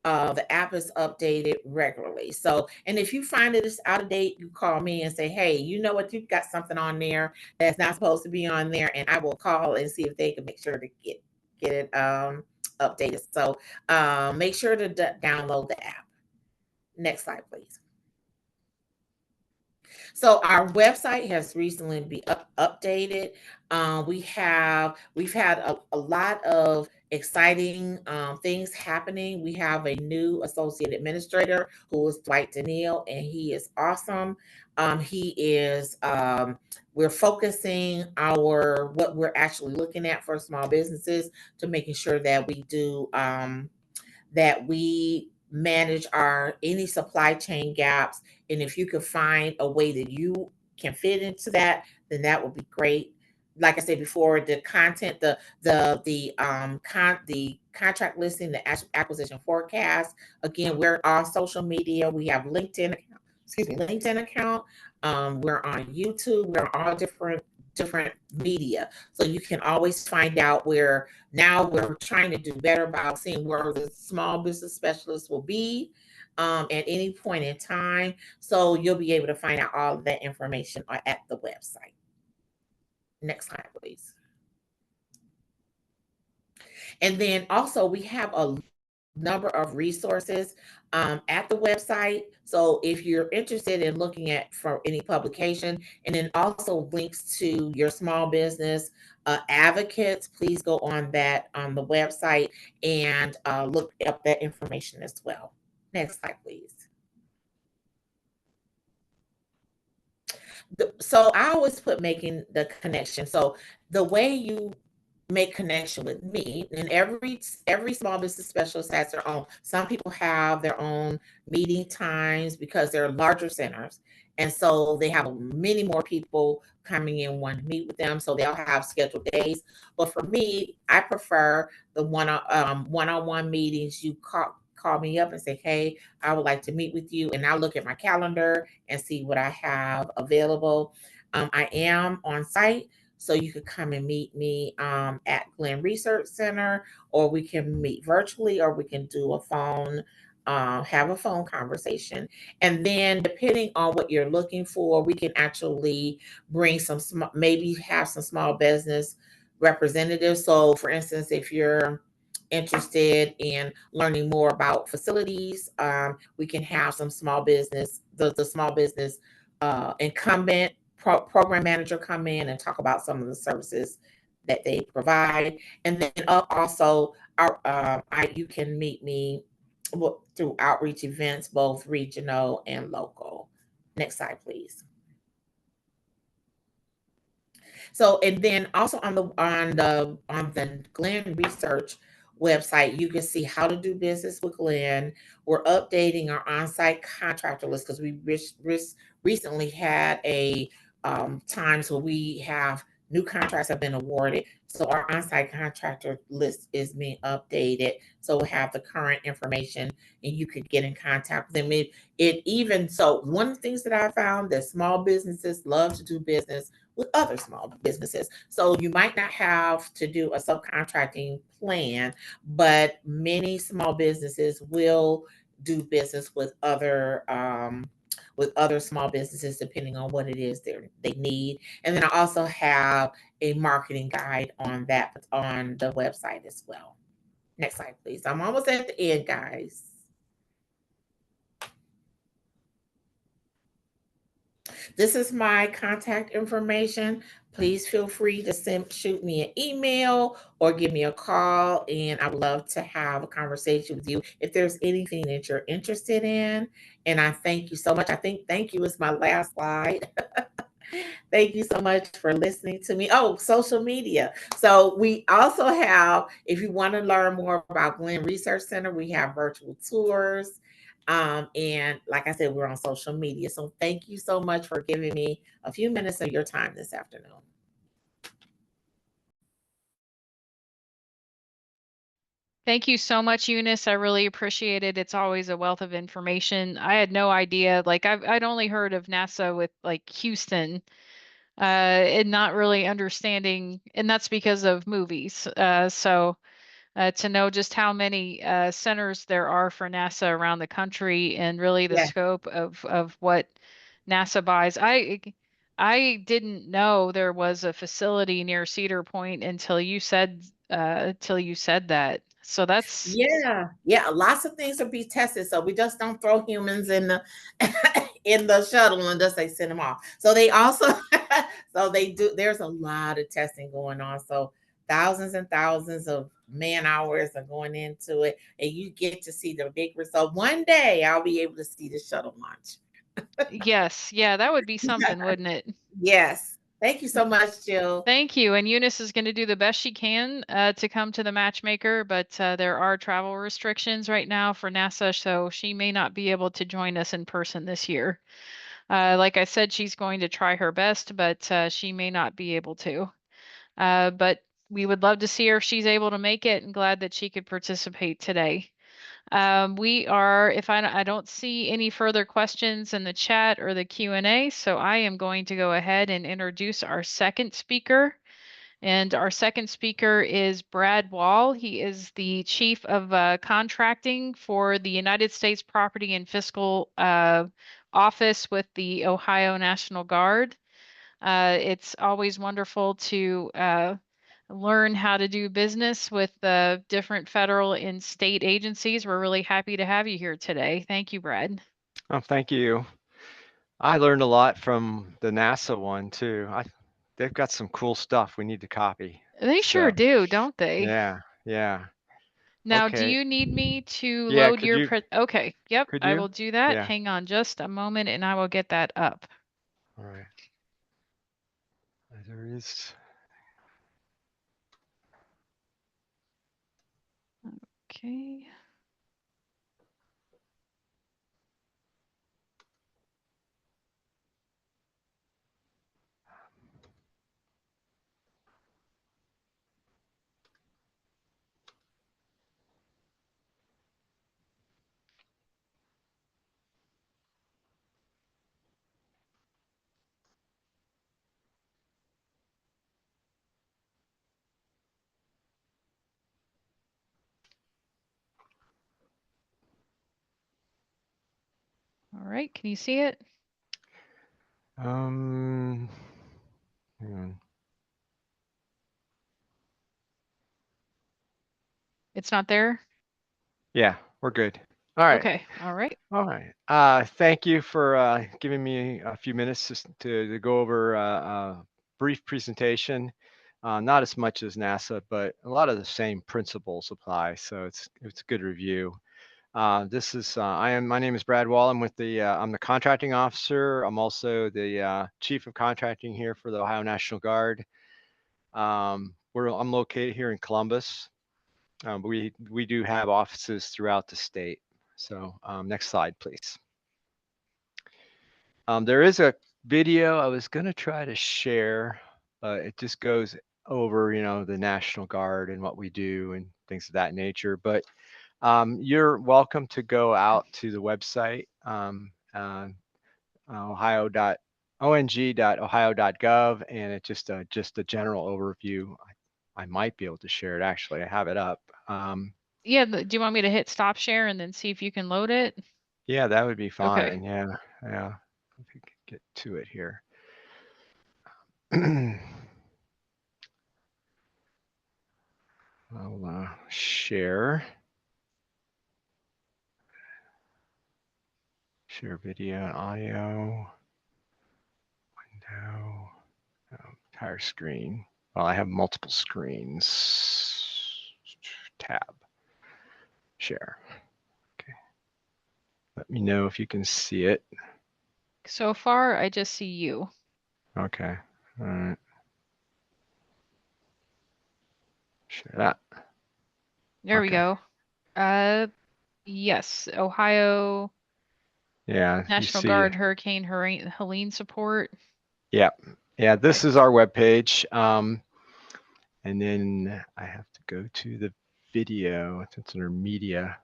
the app is updated regularly. So, and if you find that it's out of date, you call me and say, hey, you know what, you've got something on there that's not supposed to be on there, and I will call and see if they can make sure to get it updated. So make sure to download the app. Next slide, please. So our website has recently been updated. We've had a lot of exciting things happening. We have a new associate administrator who is Dwight Daniel, and he is awesome. He is we're focusing our what we're actually looking at for small businesses to making sure that we manage our any supply chain gaps. And if you could find a way that you can fit into that, then that would be great. Like I said before, the content, the contract listing, the acquisition forecast. Again, we're on social media. We have LinkedIn account. We're on YouTube. We're on all different media, so you can always find out where. Now we're trying to do better about seeing where the small business specialists will be at any point in time. So you'll be able to find out all of that information at the website. Next slide, please. And then also we have a number of resources at the website. So if you're interested in looking at for any publication, and then also links to your small business advocates, please go on that on the website and look up that information as well. Next slide, please. So I always put making the connection. So the way you make connection with me, and every small business specialist has their own. Some people have their own meeting times because they're larger centers, and so they have many more people coming in want to meet with them, so they'll have scheduled days. But for me, I prefer the one-on-one meetings. You call me up and say, hey, I would like to meet with you, and I'll look at my calendar and see what I have available. I am on site, so you could come and meet me at Glenn Research Center, or we can meet virtually, or we can do a phone, have a phone conversation. And then depending on what you're looking for, we can actually bring maybe have some small business representatives. So for instance, if you're interested in learning more about facilities, we can have some small business, the small business incumbent program manager come in and talk about some of the services that they provide. And then also, you can meet me through outreach events, both regional and local. Next slide, please. So, and then also on the Glenn Research website, you can see how to do business with Glenn. We're updating our on-site contractor list because we recently had a times where we have new contracts have been awarded. So our on-site contractor list is being updated. So we'll have the current information and you could get in contact with them. One of the things that I found that small businesses love to do business with other small businesses. So you might not have to do a subcontracting plan, but many small businesses will do business with other small businesses depending on what it is they need. And then I also have a marketing guide on the website as well. Next slide, please. I'm almost at the end, guys. This is my contact information. Please feel free to shoot me an email or give me a call, and I would love to have a conversation with you if there's anything that you're interested in. And I thank you so much. I think thank you is my last slide. Thank you so much for listening to me. Oh, social media. So we also have, if you want to learn more about Glenn Research Center, we have virtual tours. And like I said, we're on social media. So thank you so much for giving me a few minutes of your time this afternoon. Thank you so much, Eunice. I really appreciate it. It's always a wealth of information. I had no idea. Like I'd only heard of NASA with like Houston, and not really understanding, and that's because of movies. So to know just how many centers there are for NASA around the country and really the Yeah. scope of what NASA buys. I didn't know there was a facility near Cedar Point until you said that. So that's Yeah. Yeah. Lots of things will be tested. So we just don't throw humans in the in the shuttle unless they send them off. So they also, so they do. There's a lot of testing going on. So thousands and thousands of man hours are going into it, and you get to see the big result. One day, I'll be able to see the shuttle launch. Yes, yeah, that would be something, wouldn't it? Yes. Thank you so much, Jill. Thank you. And Eunice is going to do the best she can to come to the matchmaker, but there are travel restrictions right now for NASA, so she may not be able to join us in person this year. Like I said, she's going to try her best, but she may not be able to. But we would love to see her if she's able to make it, and glad that she could participate today. We are, if I don't see any further questions in the chat or the Q&A, so I am going to go ahead and introduce our second speaker. And our second speaker is Brad Wall. He is the Chief of Contracting for the United States Property and Fiscal Office with the Ohio National Guard. It's always wonderful to learn how to do business with the different federal and state agencies. We're really happy to have you here today. Thank you, Brad. Oh, thank you. I learned a lot from the NASA one too. They've got some cool stuff we need to copy. They sure So do, don't they? yeah. Now, do Okay. you need me to Yeah, load your Okay, yep, could I you? will do that. Yeah. Hang on just a moment and I will get that up. All right. There is. Okay. All right, can you see it? Hang on. It's not there? Yeah, we're good. All right. Okay, all right. All right. Thank you for giving me a few minutes to go over a brief presentation. Not as much as NASA, but a lot of the same principles apply. So it's a good review. This is my name is Brad Wall. I'm the contracting officer. I'm also the chief of contracting here for the Ohio National Guard. I'm located here in Columbus. We do have offices throughout the state. So next slide, please. There is a video I was going to try to share, but it just goes over, the National Guard and what we do and things of that nature. But you're welcome to go out to the website, ong.ohio.gov, and it's just a general overview. I might be able to share it. Actually, I have it up. Yeah, do you want me to hit stop share and then see if you can load it? Yeah, that would be Okay. fine. Yeah. If we could get to it here. I'll share video and audio, window, entire screen. Well, I have multiple screens. Tab, share. Okay. Let me know if you can see it. So far, I just see you. Okay. All right. Share that. There we go. Yes, Ohio Yeah, National Guard Hurricane Helene support. Yeah. Yeah, this is our webpage. And then I have to go to the video. It's under media.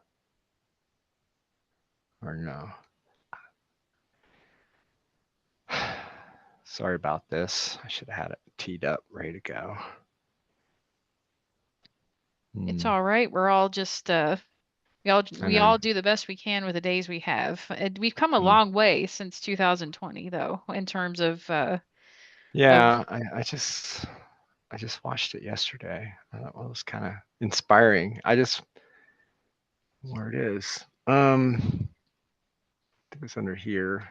Or no. Sorry about this. I should have had it teed up, ready to go. It's all right. We're all just we all do the best we can with the days we have. And we've come a long way since 2020, though, in terms of yeah, I just watched it yesterday. I thought it was kind of inspiring. Where it is. I think it's under here.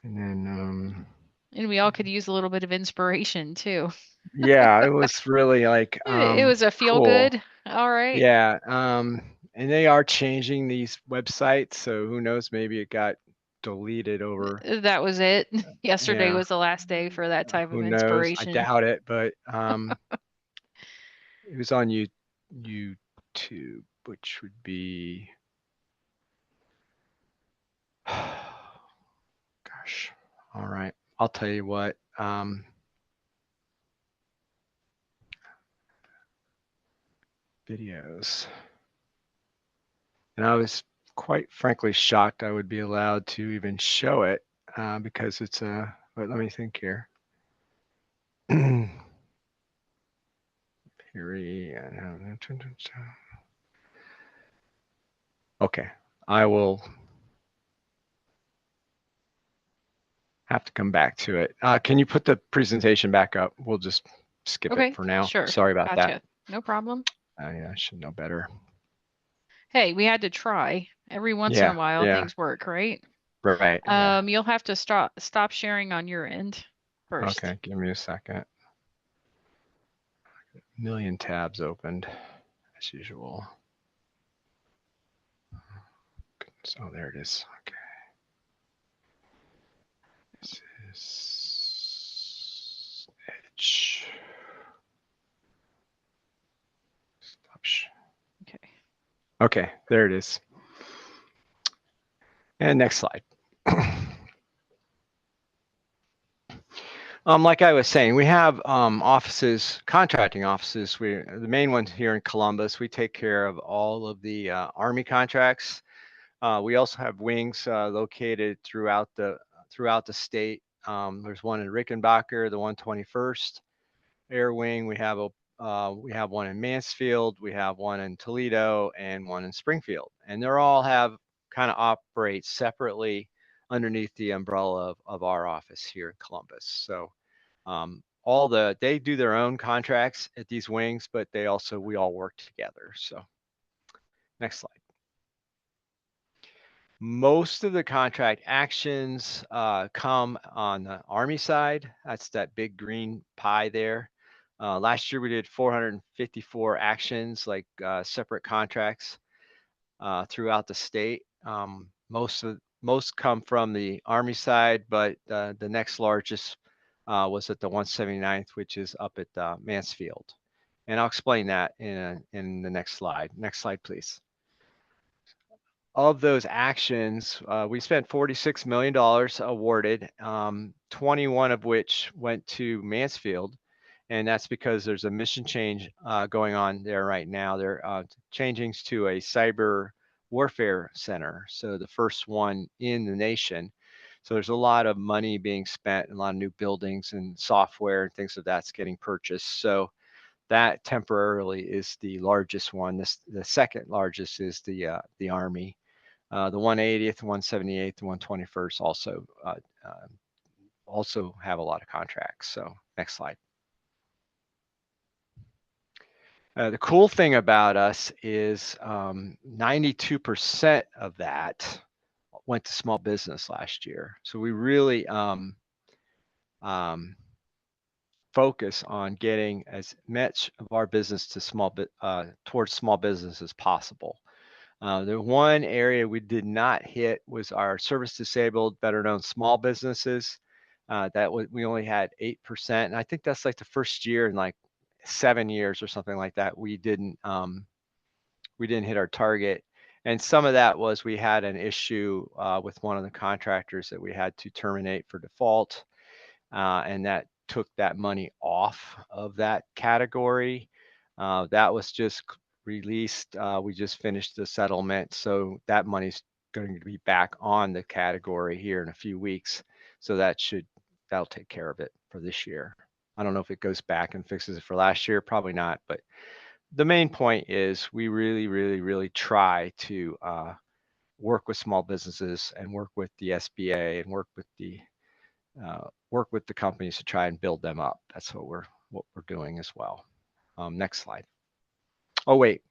And then, And we all could use a little bit of inspiration too. yeah, it was really like It was a feel cool. good. All right. Yeah, and they are changing these websites, so who knows? Maybe it got deleted over. That was it. Yesterday Yeah, was the last day for that type who of knows? I inspiration. doubt it, but it was on YouTube, which would be, gosh, all right. I'll tell you what. Videos. And I was quite frankly shocked I would be allowed to even show it because it's a, but let me think here. Okay, I will have to come back to it. Can you put the presentation back up? We'll just skip it Okay, for now. sure. Sorry about that. Gotcha. No problem. Yeah, I should know better. Hey, we had to try. Every once in a while, Yeah, things work, right? right. Yeah. You'll have to stop sharing on your end first. Okay, give me a second. Million tabs opened as usual. So there it is. Okay. This is Edge. Stop. Okay. Okay, there it is. And next slide. Like I was saying, we have offices, contracting offices. The main one here in Columbus. We take care of all of the Army contracts. We also have wings located throughout the state. There's one in Rickenbacker, the 121st Air Wing. We have one in Mansfield. We have one in Toledo and one in Springfield, and they're all have kind of operate separately underneath the umbrella of our office here in Columbus. So they do their own contracts at these wings, but we all work together. So next slide. Most of the contract actions come on the Army side. That's that big green pie there. Last year we did 454 actions, like separate contracts throughout the state. Most come from the Army side, but the next largest was at the 179th, which is up at Mansfield. And I'll explain that in the next slide. Next slide, please. Of those actions, we spent $46 million awarded, 21 of which went to Mansfield. And that's because there's a mission change going on there right now. They're changing to a cyber warfare center. So the first one in the nation. So there's a lot of money being spent, and a lot of new buildings and software and things of that's getting purchased. So that temporarily is the largest one. The second largest is the Army. The 180th, 178th, and 121st also have a lot of contracts. So next slide. The cool thing about us is 92% of that went to small business last year. So we really focus on getting as much of our business to towards small business as possible. The one area we did not hit was our service disabled, better known small businesses. We only had 8%, and I think that's like the first year in like 7 years or something like that. We didn't hit our target, and some of that was we had an issue with one of the contractors that we had to terminate for default, and that took that money off of that category. That was just released. We just finished the settlement, so that money's going to be back on the category here in a few weeks. So that'll take care of it for this year. I don't know if it goes back and fixes it for last year, probably not. But the main point is we really, really, really try to work with small businesses and work with the SBA and work with the companies to try and build them up. That's what we're doing as well. Next slide. Oh wait,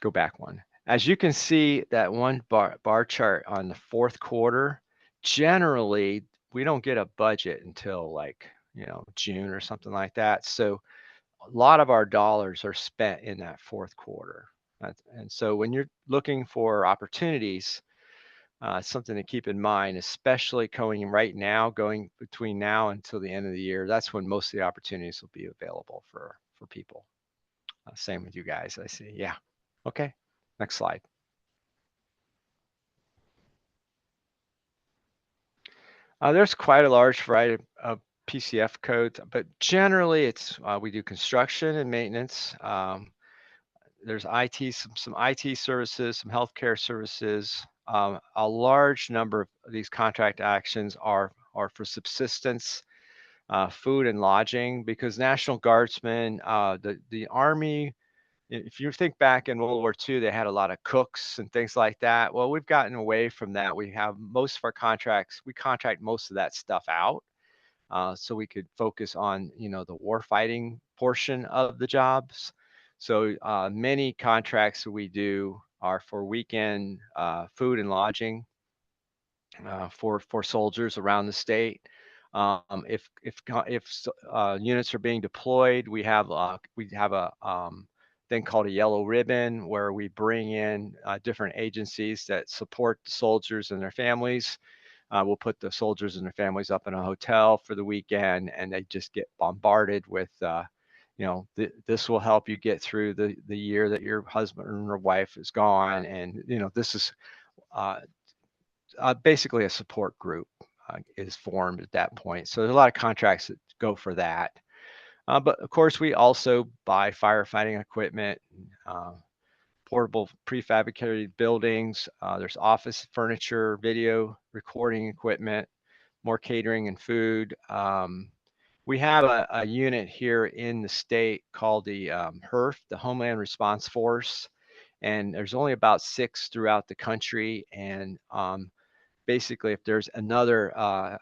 go back one. As you can see, that one bar chart on the fourth quarter, generally we don't get a budget until like, June or something like that. So a lot of our dollars are spent in that fourth quarter. And so when you're looking for opportunities, something to keep in mind, especially going between now until the end of the year. That's when most of the opportunities will be available for people. Same with you guys, I see. Yeah. Okay. Next slide. There's quite a large variety of PCF codes, but generally it's we do construction and maintenance. There's IT, some IT services, some healthcare services. A large number of these contract actions are for subsistence, food and lodging, because National Guardsmen, the Army, if you think back in World War II, they had a lot of cooks and things like that. Well, we've gotten away from that. We have most of our contracts, we contract most of that stuff out. So we could focus on, the war fighting portion of the jobs. So many contracts that we do are for weekend food and lodging for soldiers around the state. If units are being deployed, we have a thing called a yellow ribbon, where we bring in different agencies that support the soldiers and their families. We'll put the soldiers and their families up in a hotel for the weekend, and they just get bombarded with, this will help you get through the year that your husband or wife is gone. And, this is basically a support group is formed at that point. So there's a lot of contracts that go for that. But of course, we also buy firefighting equipment, portable prefabricated buildings. There's office furniture, video recording equipment, more catering and food. We have a unit here in the state called the HERF, the Homeland Response Force, and there's only about 6 throughout the country. And basically, if there's another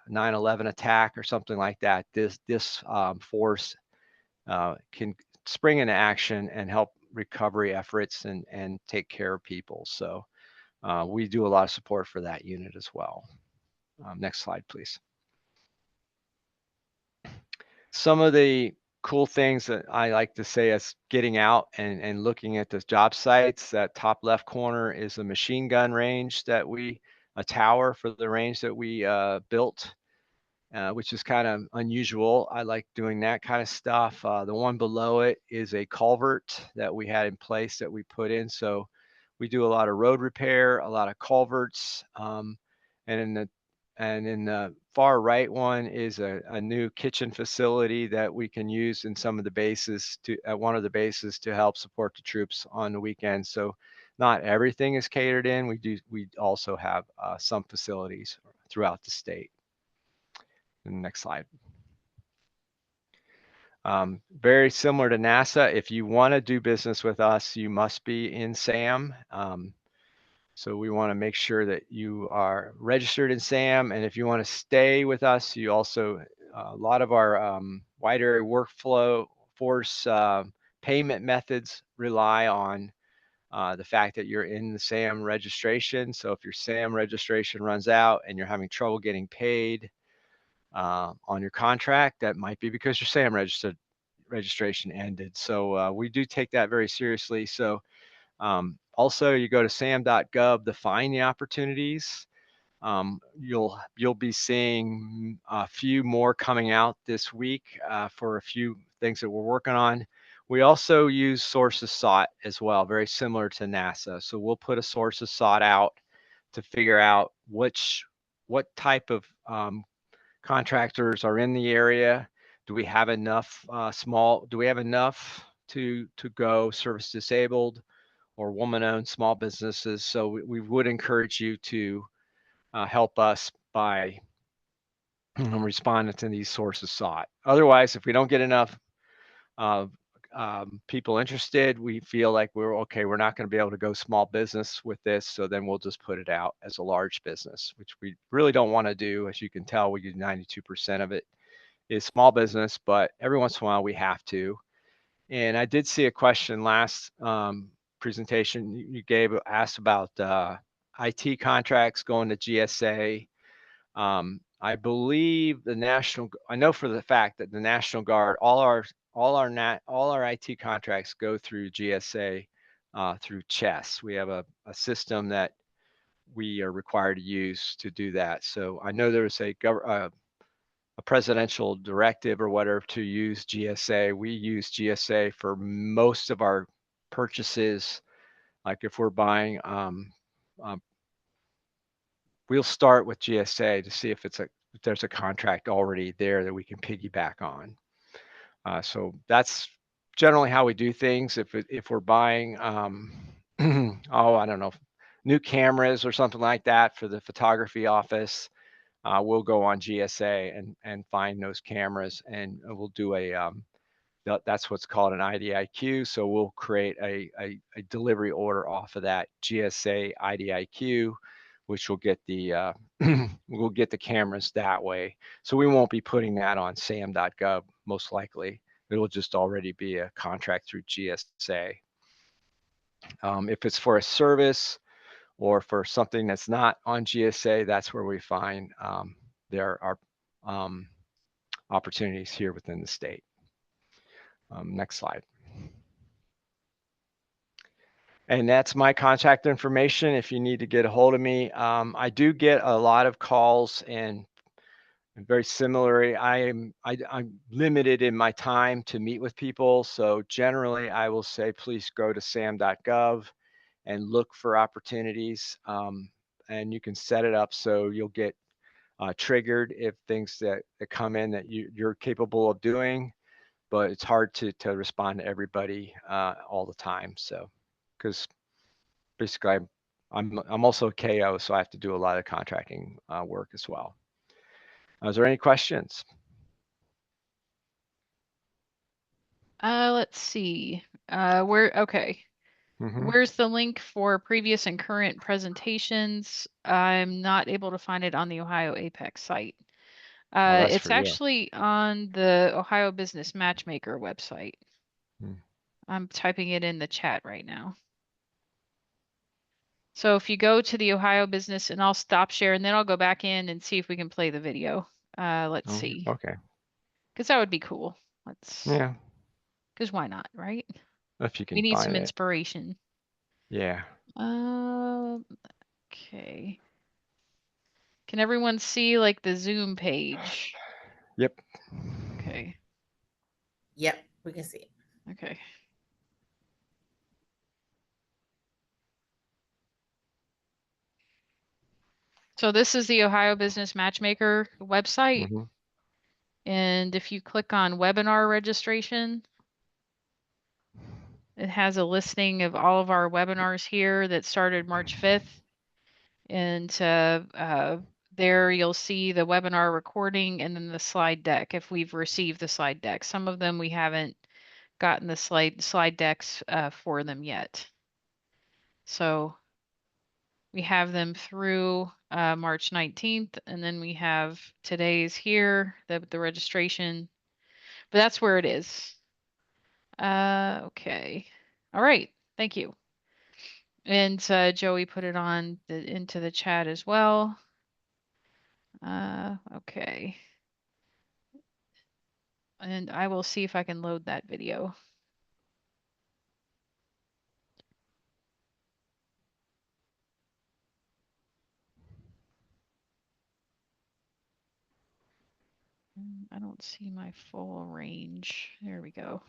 9/11 attack or something like that, this force can spring into action and help recovery efforts and take care of people. So we do a lot of support for that unit as well. Next slide, please. Some of the cool things that I like to say is getting out and looking at the job sites. That top left corner is a machine gun range a tower for the range that we built, which is kind of unusual. I like doing that kind of stuff. The one below it is a culvert that we had in place that we put in. So we do a lot of road repair, a lot of culverts. And in the far right one is a new kitchen facility that we can use in some of the bases at one of the bases to help support the troops on the weekend. So not everything is catered in. We also have some facilities throughout the state. Next slide. Very similar to NASA. If you want to do business with us, you must be in SAM. So we want to make sure that you are registered in SAM. And if you want to stay with us, you also, a lot of our wide area workflow force payment methods rely on the fact that you're in the SAM registration. So if your SAM registration runs out and you're having trouble getting paid on your contract, that might be because your SAM registration ended. So we do take that very seriously. So also, you go to sam.gov to find the opportunities. You'll be seeing a few more coming out this week for a few things that we're working on. We also use sources sought as well, very similar to NASA. So we'll put a sources sought out to figure out what type of contractors are in the area. Do we have enough do we have enough to go service disabled or woman-owned small businesses? So we would encourage you to help us by responding to these sources sought. Otherwise, if we don't get enough people interested, we feel like we're not going to be able to go small business with this. So then we'll just put it out as a large business, which we really don't want to do. As you can tell, we do 92% of it is small business, but every once in a while we have to. And I did see a question last presentation you asked about IT contracts going to GSA. I believe I know for the fact that the National Guard, all our IT contracts go through GSA, through chess. We have a system that we are required to use to do that. So I know there was a presidential directive or whatever to use GSA. We use GSA for most of our purchases. Like if we're buying, um, we'll start with GSA to see if there's a contract already there that we can piggyback on. So that's generally how we do things. If we're buying, oh, I don't know, new cameras or something like that for the photography office, we'll go on GSA and find those cameras, and we'll do that's what's called an IDIQ. So we'll create a delivery order off of that GSA IDIQ, which will get the we'll get the cameras that way. So we won't be putting that on sam.gov most likely. It'll just already be a contract through GSA. If it's for a service or for something that's not on GSA, that's where we find there are opportunities here within the state. Next slide. And that's my contact information if you need to get a hold of me. I do get a lot of calls, and very similarly, I'm limited in my time to meet with people. So generally, I will say, please go to sam.gov and look for opportunities. And you can set it up so you'll get triggered if things that come in that you're capable of doing. But it's hard to respond to everybody all the time. So, because basically I'm also a KO, so I have to do a lot of contracting work as well. Is there any questions? Let's see. Okay. Mm-hmm. Where's the link for previous and current presentations? I'm not able to find it on the Ohio Apex site. Oh, that's It's for you. actually on the Ohio Business Matchmaker website. Hmm. I'm typing it in the chat right now. So if you go to the Ohio Business, and I'll stop share, and then I'll go back in and see if we can play the video. Let's Oh, see, okay. because that would be cool. Yeah, Because why not, right? if you We can need some find it. inspiration. Yeah. Okay. Can everyone see like the Zoom page? Yep. Okay. Yep, we can see it. Okay. So this is the Ohio Business Matchmaker website. Mm-hmm. And if you click on webinar registration, it has a listing of all of our webinars here that started March 5th. And there you'll see the webinar recording and then the slide deck if we've received the slide deck. Some of them we haven't gotten the slide decks for them yet. So we have them through March 19th, and then we have today's here, the registration, but that's where it is. Okay. All right. Thank you. And Joey put it on into the chat as well. Okay. And I will see if I can load that video. I don't see my full range. There we go.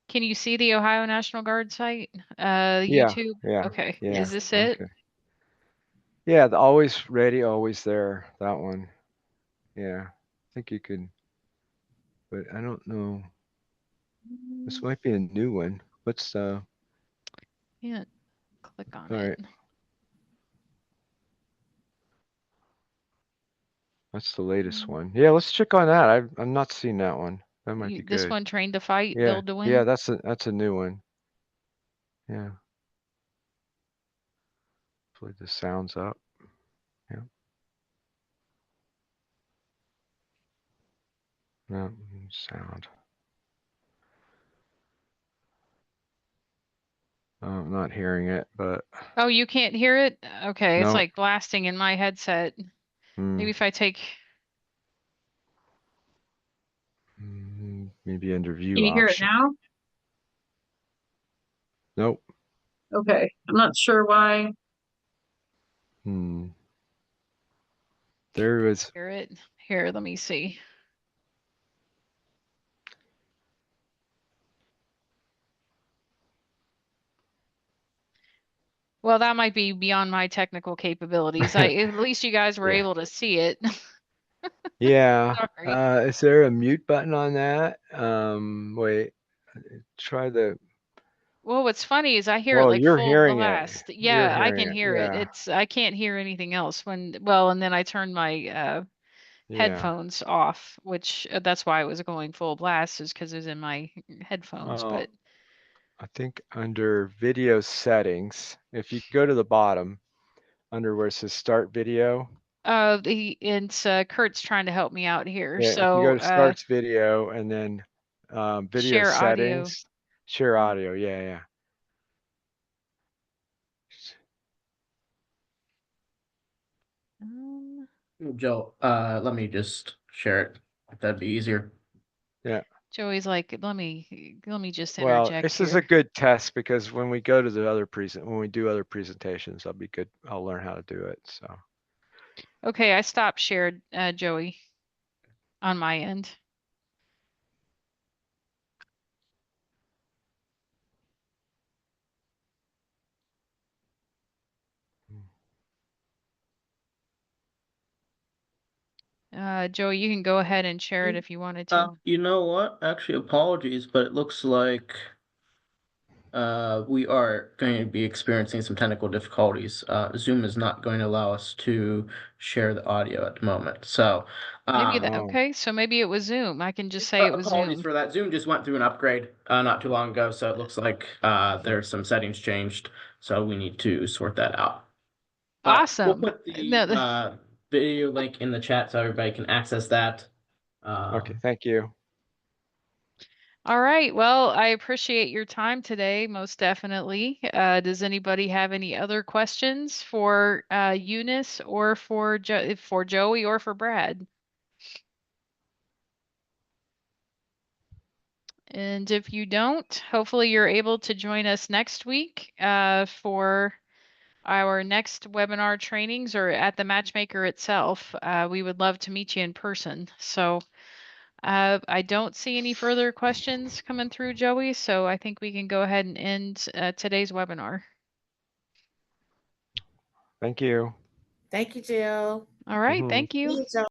Can you see the Ohio National Guard site? Yeah. YouTube? Yeah. Okay. Yeah. Is this it? Okay. Yeah, the always ready, always there. That one. Yeah. I think you can, but I don't know. This might be a new one. What's Can't click on all it. right. That's the latest one. Yeah, let's check on that. I'm not seeing that one. That might be This good. one, Train to Fight, Yeah. Build to Yeah, Win. that's a new one. Yeah. Hopefully the sound's up. Yeah. No sound. I'm not hearing it, but Oh, you can't hear it? Okay, it's no. like blasting in my headset. Maybe if I take. Maybe under Can view you hear it option. now? Nope. Okay, I'm not sure why. There was. Hear it. Here, let me see. Well, that might be beyond my technical capabilities. At least you guys were Yeah. able to see it. Yeah. Sorry. Is there a mute button on that? Wait. Try the. Well, what's funny is I hear it Well, like you're full hearing it. blast. You're Yeah, I hearing can it. hear it. Yeah. I can't hear anything else and then I turned my Yeah. headphones off, which that's why it was going full blast is because it was in my headphones. Oh, But I think under video settings, if you go to the bottom, under where it says start video. it's Kurt's trying to help me out here. Yeah, if you go So to starts video and then video share audio. settings, share audio. Yeah. Jill, let me just share it. If that'd be easier. Yeah. Joey's like, let me just Well, interject this is a here. good test because when we go to the other when we do other presentations, I'll be good. I'll learn how to do it. So. Okay, I stopped shared, Joey, on my end. Joey, you can go ahead and share it if you wanted to. You know what? Actually, apologies, but it looks like we are going to be experiencing some technical difficulties. Zoom is not going to allow us to share the audio at the moment. So, Maybe that, Oh, okay, so maybe it was Zoom. I can just say it was apologies Zoom. for that. Zoom just went through an upgrade not too long ago, so it looks like there's some settings changed. So we need to sort that out. But we'll Awesome. put the No, video link in the chat so everybody can access that. okay. Thank you. all right. Well, I appreciate your time today, most definitely. Does anybody have any other questions for Eunice or for Joey or for Brad? And if you don't, hopefully you're able to join us next week for our next webinar trainings or at the Matchmaker itself. We would love to meet you in person. So I don't see any further questions coming through, Joey. So I think we can go ahead and end today's webinar. Thank you. Thank you, Jill. All right. Mhm. Thank you. See you, Joe.